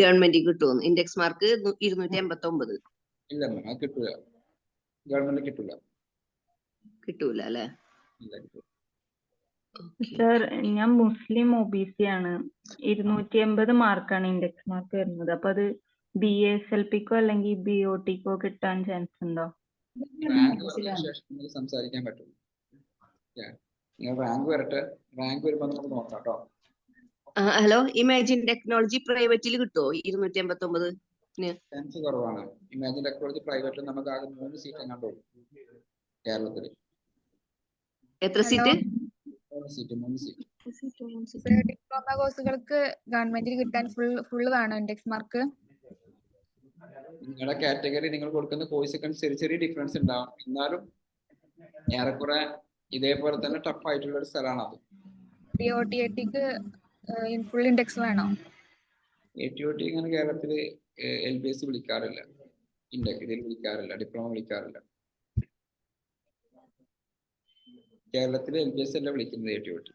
ഗവൺമെന്റ് കിട്ടുമോ? Index mark 289. ഇല്ല മാം, അത് കിട്ടൂല. ഗവൺമെന്റ് കിട്ടൂല. കിട്ടൂല അല്ലെ? സർ, ഞാൻ മുസ്ലിം OBC ആണ്. 280 മാർക്കാണ് ഇൻഡെക്സ് മാർക്ക് വരുന്നത്. അപ്പൊ അത് BSLPക്കോ അല്ലെങ്കിൽ BOTക്കോ കിട്ടാൻ ചാൻസ് ഉണ്ടോ? റാങ്ക് വന്നതിന് ശേഷം നിങ്ങൾക്ക് സംസാരിക്കാൻ പറ്റും. നിങ്ങൾ റാങ്ക് വരട്ടെ, റാങ്ക് വരുമ്പോൾ നമുക്ക് നോക്കാം കേട്ടോ. ഹലോ, ഇമേജിൻ ടെക്നോളജി പ്രൈവറ്റിൽ കിട്ടുമോ 289? ചാൻസ് കുറവാണ്. ഇമാജിൻ ടെക്നോളജി പ്രൈവറ്റിൽ നമുക്ക് ആകെ 3 സീറ്റ് എങ്ങാണ്ടോ കേരളത്തിൽ. എത്ര സീറ്റ്? 3 സീറ്റ്. ഡിപ്ലോമ കോഴ്സുകൾക്ക് ഗവൺമെന്റിൽ കിട്ടാൻ ഫുള്ള് വേണം ഇൻഡെക്സ് മാർക്ക്? നിങ്ങളുടെ കാറ്റഗറി, നിങ്ങൾ കൊടുക്കുന്ന കോഴ്സൊക്കെ ചെറിയ ഡിഫറൻസ് ഉണ്ടാവും. എന്നാലും ഏറെക്കുറെ ഇതേപോലെ തന്നെ ടഫ് ആയിട്ടുള്ള ഒരു സ്ഥലമാണ് അത്. BOTക്ക് ഫുൾ ഇൻഡെക്സ് വേണോ? ATOT ഇങ്ങനെ കേരളത്തിൽ LBS വിളിക്കാറില്ല, ഇതിൽ വിളിക്കാറില്ല, ഡിപ്ലോമ വിളിക്കാറില്ല. കേരളത്തിൽ LBS അല്ല വിളിക്കുന്നത്, ATOT.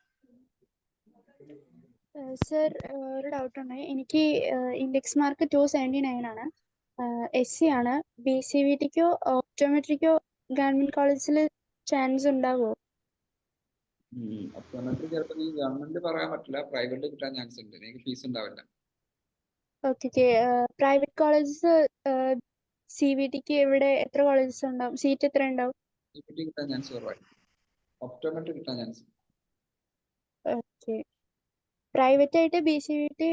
സർ, ഒരു ഡൗട്ട് ഉണ്ട്. എനിക്ക് ഇൻഡെക്സ് മാർക്ക് 279 ആണ്. SC ആണ്. BCVTക്കോ ഓപ്റ്റോമെട്രിക്കോ ഗവൺമെന്റ് കോളേജിൽ ചാൻസ് ഉണ്ടാവുമോ? ഓപ്റ്റോമെട്രി ചിലപ്പോൾ നിങ്ങൾക്ക് ഗവൺമെന്റ് പറയാൻ പറ്റില്ല, പ്രൈവറ്റ് കിട്ടാൻ ചാൻസ് ഉണ്ട്. നിങ്ങൾക്ക് ഫീസ് ഉണ്ടാവില്ല. ഓക്കെ, പ്രൈവറ്റ് കോളേജസ് CVTക്ക് എവിടെ, എത്ര കോളേജസ് ഉണ്ടാവും? സീറ്റ് എത്ര ഉണ്ടാവും? CVT കിട്ടാൻ ചാൻസ് കുറവായി. ഓപ്റ്റോമെട്രി കിട്ടാൻ ചാൻസ്. ഓക്കെ, പ്രൈവറ്റ് ആയിട്ട് BCVT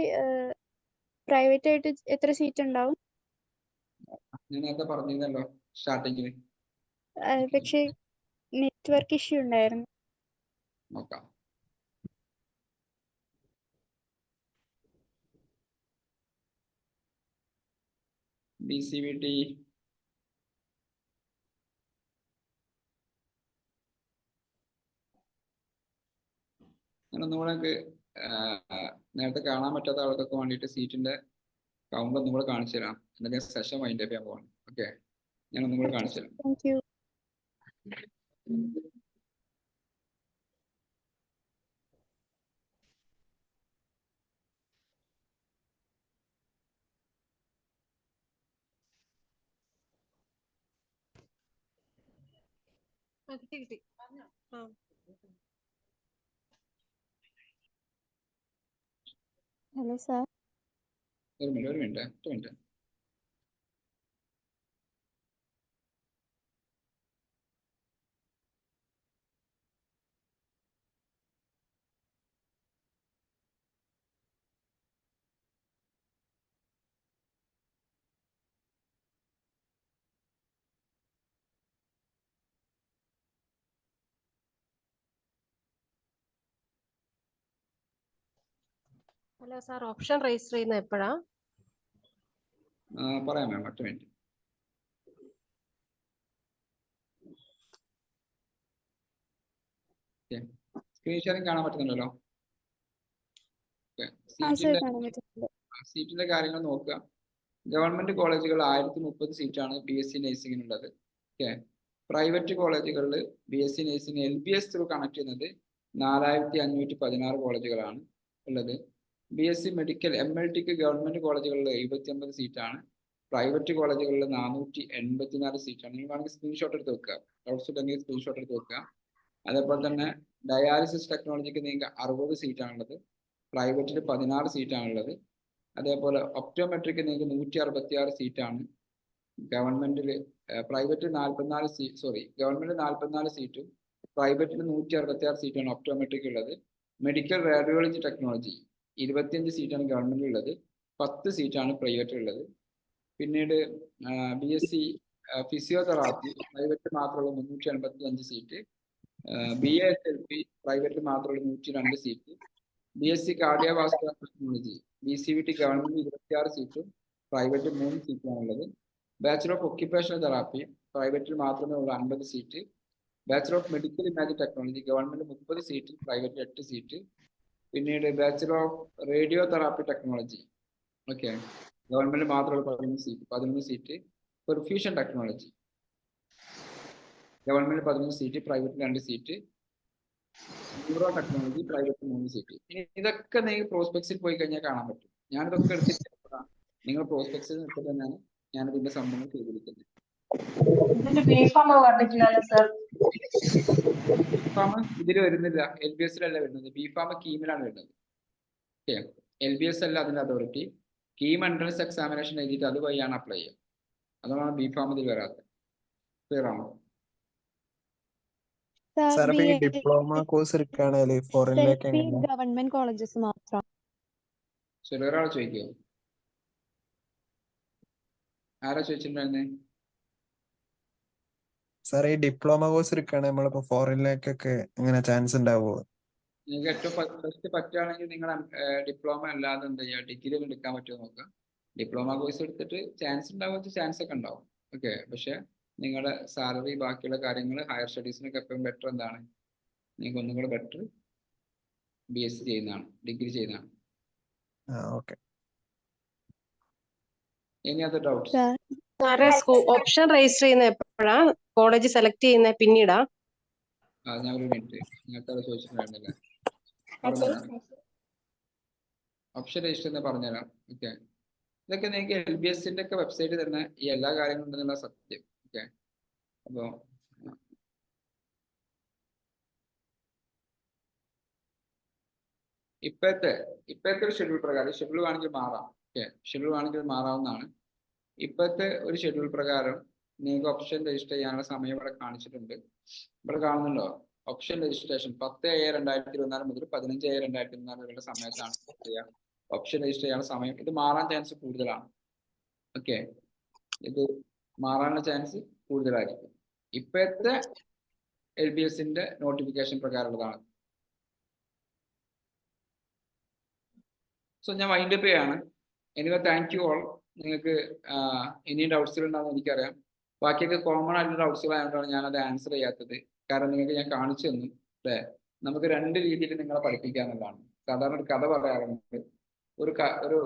പ്രൈവറ്റ് ആയിട്ട് എത്ര സീറ്റ് ഉണ്ടാവും? ഞാൻ നേരത്തെ പറഞ്ഞിരുന്നല്ലോ സ്റ്റാർട്ടിങ്ങിൽ. പക്ഷെ നെറ്റ്വർക്ക് ഇഷ്യൂ ഉണ്ടായിരുന്നു. നോക്കാം. BCVT ഒന്നുകൂടെ നേരത്തെ കാണാൻ പറ്റാത്ത ആൾക്കൊക്കെ വേണ്ടിയിട്ട് സീറ്റിന്റെ കൗണ്ട് ഒന്നും കൂടെ കാണിച്ചു തരാം. എന്നിട്ട് സെഷൻ വൈൻഡ് അപ്പ് ചെയ്യാൻ പോകണം. ഓക്കെ, ഞാൻ ഒന്നും കൂടെ കാണിച്ചു തരാം. Thank you. Hello sir. ഒരു minute. Hello sir, option register ചെയ്യുന്ന എപ്പോഴാ? പറയാം മാം, ഒറ്റ മിനിറ്റ്. സ്ക്രീൻ ഷെയറിംഗ് കാണാൻ പറ്റുന്നുണ്ടല്ലോ. സീറ്റിന്റെ കാര്യങ്ങൾ നോക്കുക. ഗവൺമെന്റ് കോളേജുകൾ 1030 സീറ്റാണ് BSc നഴ്സിംഗിനുള്ളത്. ഓക്കെ, പ്രൈവറ്റ് കോളേജുകളിൽ BSc nursing LBS through connect ചെയ്യുന്നത് 4516 കോളേജുകളാണ് ഉള്ളത്. BSc മെഡിക്കൽ MLTക്ക് ഗവൺമെന്റ് കോളേജുകളിൽ 79 സീറ്റാണ്. പ്രൈവറ്റ് കോളേജുകളിൽ 484 സീറ്റാണ്. നിങ്ങൾ വേണമെങ്കിൽ സ്ക്രീൻഷോട്ട് എടുത്ത് വെക്കുക, ഡൗട്ട്സ് ഉണ്ടെങ്കിൽ സ്ക്രീൻഷോട്ട് എടുത്ത് വെക്കുക. അതേപോലെ തന്നെ ഡയാലിസിസ് ടെക്നോളജിക്ക് നിങ്ങൾക്ക് 60 സീറ്റാണുള്ളത്. പ്രൈവറ്റിൽ 16 സീറ്റാണുള്ളത്. അതേപോലെ ഒപ്റ്റോമെട്രിക്ക് നിങ്ങൾക്ക് 166 സീറ്റാണ്. ഗവൺമെന്റിൽ പ്രൈവറ്റിൽ 44 ഗവൺമെന്റ് 44 സീറ്റും പ്രൈവറ്റിൽ 166 സീറ്റാണ് ഒപ്റ്റോമെട്രിക്ക് ഉള്ളത്. മെഡിക്കൽ റേഡിയോളജി ടെക്നോളജി 25 സീറ്റാണ് ഗവൺമെന്റിൽ ഉള്ളത്, 10 സീറ്റാണ് പ്രൈവറ്റിൽ ഉള്ളത്. പിന്നീട് BSc ഫിസിയോതെറാപ്പി പ്രൈവറ്റ് മാത്രമുള്ള 385 സീറ്റ്. BASLP പ്രൈവറ്റിൽ മാത്രമുള്ള 102 seat. BSc cardiovascular technology BCVT government 26 സീറ്റും പ്രൈവറ്റിൽ 3 സീറ്റാണുള്ളത്. ബാച്ചുലർ ഓഫ് ഒക്യുപേഷണൽ തെറാപ്പി പ്രൈവറ്റിൽ മാത്രമേ ഉള്ളൂ 50 seat. Bachelor of medical imaging technology government 30 seat, പ്രൈവറ്റിൽ 8 സീറ്റ്. പിന്നീട് bachelor of radio therapy technology okay government മാത്രമുള്ള 11 seat. Perfusion technology government 11 seat, പ്രൈവറ്റിൽ 2 seat. Neuro technology private 3 seat. ഇതൊക്കെ നിങ്ങൾ പ്രോസ്പെക്സിൽ പോയി കഴിഞ്ഞാൽ കാണാൻ പറ്റും. ഞാനിതൊക്കെ എടുത്തിട്ട് നിങ്ങൾ പ്രോസ്പെക്സിൽ എടുത്തിട്ട് തന്നെയാണ് ഞാൻ ഇതിന്റെ സംഭവങ്ങൾ ചെയ്തിരിക്കുന്നത്. ഇതിൽ വരുന്നില്ല, LBSലല്ല വരുന്നത്, BPharm കീമിലാണ് വരുന്നത്. ഓക്കെ, LBS അല്ല അതിന്റെ അതോറിറ്റി. കീം എൻട്രൻസ് എക്സാമിനേഷൻ എഴുതിയിട്ട് അത് വഴിയാണ് അപ്ലൈ ചെയ്യുക. അതാണ് BPharm ഇതിൽ വരാത്തത്. ക്ലിയർ ആണോ? ഡിപ്ലോമ കോഴ്സ് എടുക്കുകയാണെങ്കിൽ ഫോറിനിലേക്ക് ഗവൺമെന്റ് കോളേജസ് മാത്രം. ശരി, ഒരാൾ ചോദിക്കോ? ആരാ ചോദിച്ചിട്ടുണ്ടായിരുന്നേ? സാർ, ഈ ഡിപ്ലോമ കോഴ്സ് എടുക്കുകയാണെങ്കിൽ നമ്മളിപ്പോ ഫോറിനിലേക്കൊക്കെ എങ്ങനെ ചാൻസ് ഉണ്ടാവുമോ? നിങ്ങൾക്ക് ഏറ്റവും ഫസ്റ്റ് പറ്റുകയാണെങ്കിൽ നിങ്ങൾ ഡിപ്ലോമ അല്ലാതെ എന്താ ചെയ്യുക, ഡിഗ്രി ഒന്നും എടുക്കാൻ പറ്റുമോ നോക്കുക. ഡിപ്ലോമ കോഴ്സ് എടുത്തിട്ട് ചാൻസ് ഉണ്ടാവുന്ന ചാൻസ് ഒക്കെ ഉണ്ടാവും. ഓക്കെ, പക്ഷെ നിങ്ങളുടെ സാലറി ബാക്കിയുള്ള കാര്യങ്ങൾ ഹയർ സ്റ്റഡീസിനൊക്കെ എപ്പോഴും ബെറ്റർ എന്താണ്, നിങ്ങൾക്ക് ഒന്നും കൂടെ ബെറ്റർ BSc ചെയ്യുന്നതാണ്, ഡിഗ്രി ചെയ്യുന്നതാണ്. Any other doubts? സാറേ, ഓപ്ഷൻ രജിസ്റ്റർ ചെയ്യുന്ന എപ്പോഴാ? കോളേജ് സെലക്ട് ചെയ്യുന്ന പിന്നീടാ? ഞാൻ ഒരു മിനിറ്റ്, നിങ്ങൾക്ക് അത് ചോദിച്ചിട്ടുണ്ടായിരുന്നില്ല, പറഞ്ഞുതരാം. ഓപ്ഷൻ രജിസ്റ്റർ എന്ന് പറഞ്ഞുതരാം. ഓക്കെ, ഇതൊക്കെ നിങ്ങൾക്ക് LBSന്റെ ഒക്കെ വെബ്സൈറ്റിൽ തന്നെ ഈ എല്ലാ കാര്യങ്ങളും ഉണ്ടെന്നുള്ള സത്യം. ഓക്കെ, അപ്പോൾ ഇപ്പോഴത്തെ ഒരു ഷെഡ്യൂൾ പ്രകാരം, ഷെഡ്യൂൾ വേണമെങ്കിൽ മാറാം. ഓക്കെ, ഷെഡ്യൂൾ വേണമെങ്കിൽ മാറാവുന്നതാണ്. ഇപ്പോഴത്തെ ഒരു ഷെഡ്യൂൾ പ്രകാരം നിങ്ങൾക്ക് ഓപ്ഷൻ രജിസ്റ്റർ ചെയ്യാനുള്ള സമയം ഇവിടെ കാണിച്ചിട്ടുണ്ട്. ഇവിടെ കാണുന്നുണ്ടോ? ഓപ്ഷൻ രജിസ്ട്രേഷൻ 10/7/2024 മുതൽ 15/7/2024 വരെയുള്ള സമയത്താണ് ഓപ്ഷൻ രജിസ്റ്റർ ചെയ്യാനുള്ള സമയം. ഇത് മാറാൻ ചാൻസ് കൂടുതലാണ്. ഓക്കെ, ഇത് മാറാനുള്ള ചാൻസ് കൂടുതലായിരിക്കും. ഇപ്പോഴത്തെ LBSന്റെ നോട്ടിഫിക്കേഷൻ പ്രകാരമുള്ളതാണ്. സോ ഞാൻ വൈൻഡ് അപ്പ് ചെയ്യാണ്. Anyway thank you all. നിങ്ങൾക്ക് ഇനിയും ഡൗട്ട്സുകൾ ഉണ്ടാകുമെന്ന് എനിക്കറിയാം. ബാക്കിയൊക്കെ കോമൺ ആയിട്ടുള്ള ഡൗട്ട്സുകളായതുകൊണ്ടാണ് ഞാനത് ആൻസർ ചെയ്യാത്തത്. കാരണം നിങ്ങൾക്ക് ഞാൻ കാണിച്ചു തന്നു അല്ലേ. നമുക്ക് 2 രീതിയിൽ നിങ്ങളെ പഠിപ്പിക്കുക എന്നുള്ളതാണ്. സാധാരണ ഒരു കഥ പറയാറുണ്ട്. ഒരു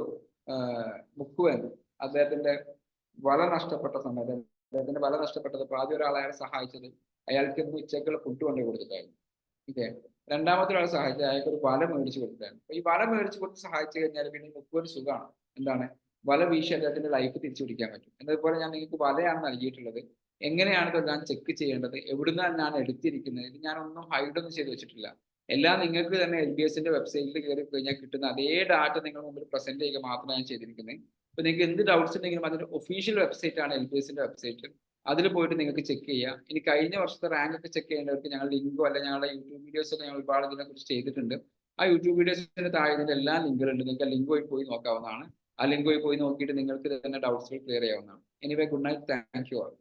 ബുക്ക് വേണം, അദ്ദേഹത്തിന്റെ വല നഷ്ടപ്പെട്ട സമയത്ത്, അദ്ദേഹത്തിന്റെ വല നഷ്ടപ്പെട്ടപ്പോൾ ആദ്യം ഒരാൾ അയാളെ സഹായിച്ചത് അയാൾക്ക് ഉച്ചക്കുള്ള ഫുഡ് കൊണ്ടു കൊടുത്തിട്ടായിരുന്നു. ഓക്കെ, രണ്ടാമത്തെ ഒരാളെ സഹായിച്ചത് അയാൾക്ക് ഒരു വല മേടിച്ചു കൊടുത്തായിരുന്നു. അപ്പൊ ഈ വല മേടിച്ചു കൊടുത്ത് സഹായിച്ചു കഴിഞ്ഞാൽ പിന്നെ ബുക്ക് ഒരു സുഖമാണ്. എന്താണ്, വല വീശി അദ്ദേഹത്തിന്റെ ലൈഫ് തിരിച്ചു പിടിക്കാൻ പറ്റും. എന്നതുപോലെ ഞാൻ നിങ്ങൾക്ക് വലയാണ് നൽകിയിട്ടുള്ളത്. എങ്ങനെയാണ് ഇതെല്ലാം ചെക്ക് ചെയ്യേണ്ടത്, എവിടുന്നാണ് ഞാൻ എടുത്തിരിക്കുന്നത്, ഇത് ഞാനൊന്നും ഹൈഡൊന്നും ചെയ്ത് വെച്ചിട്ടില്ല. എല്ലാം നിങ്ങൾക്ക് തന്നെ LBSന്റെ വെബ്സൈറ്റിൽ കയറി കഴിഞ്ഞാൽ കിട്ടുന്ന അതേ ഡാറ്റ നിങ്ങൾ മുമ്പിൽ പ്രസന്റ് ചെയ്യുക മാത്രമാണ് ഞാൻ ചെയ്തിരിക്കുന്നത്. അപ്പൊ നിങ്ങൾക്ക് എന്ത് ഡൗട്ട്സ് ഉണ്ടെങ്കിലും അതിന്റെ ഒഫീഷ്യൽ വെബ്സൈറ്റ് ആണ് LBSന്റെ വെബ്സൈറ്റ്. അതിൽ പോയിട്ട് നിങ്ങൾക്ക് ചെക്ക് ചെയ്യാം. ഇനി കഴിഞ്ഞ വർഷത്തെ റാങ്ക് ഒക്കെ ചെക്ക് ചെയ്യേണ്ടവർക്ക് ഞങ്ങൾ ലിങ്കോ അല്ല ഞങ്ങളുടെ യൂട്യൂബ് വീഡിയോസ് ഒക്കെ ഞങ്ങൾ ഒരുപാട് ഇതിനെ കുറിച്ച് ചെയ്തിട്ടുണ്ട്. ആ യൂട്യൂബ് വീഡിയോസിന്റെ താഴെ ഇതിന്റെ എല്ലാ ലിങ്കുകളുണ്ട്. നിങ്ങൾക്ക് ആ ലിങ്ക് വഴി പോയി നോക്കാവുന്നതാണ്. ആ ലിങ്ക് വഴി പോയി നോക്കിയിട്ട് നിങ്ങൾക്ക് തന്നെ ഡൗട്ട്സുകൾ ക്ലിയർ ചെയ്യാവുന്നതാണ്. Anyway, good night, thank you all.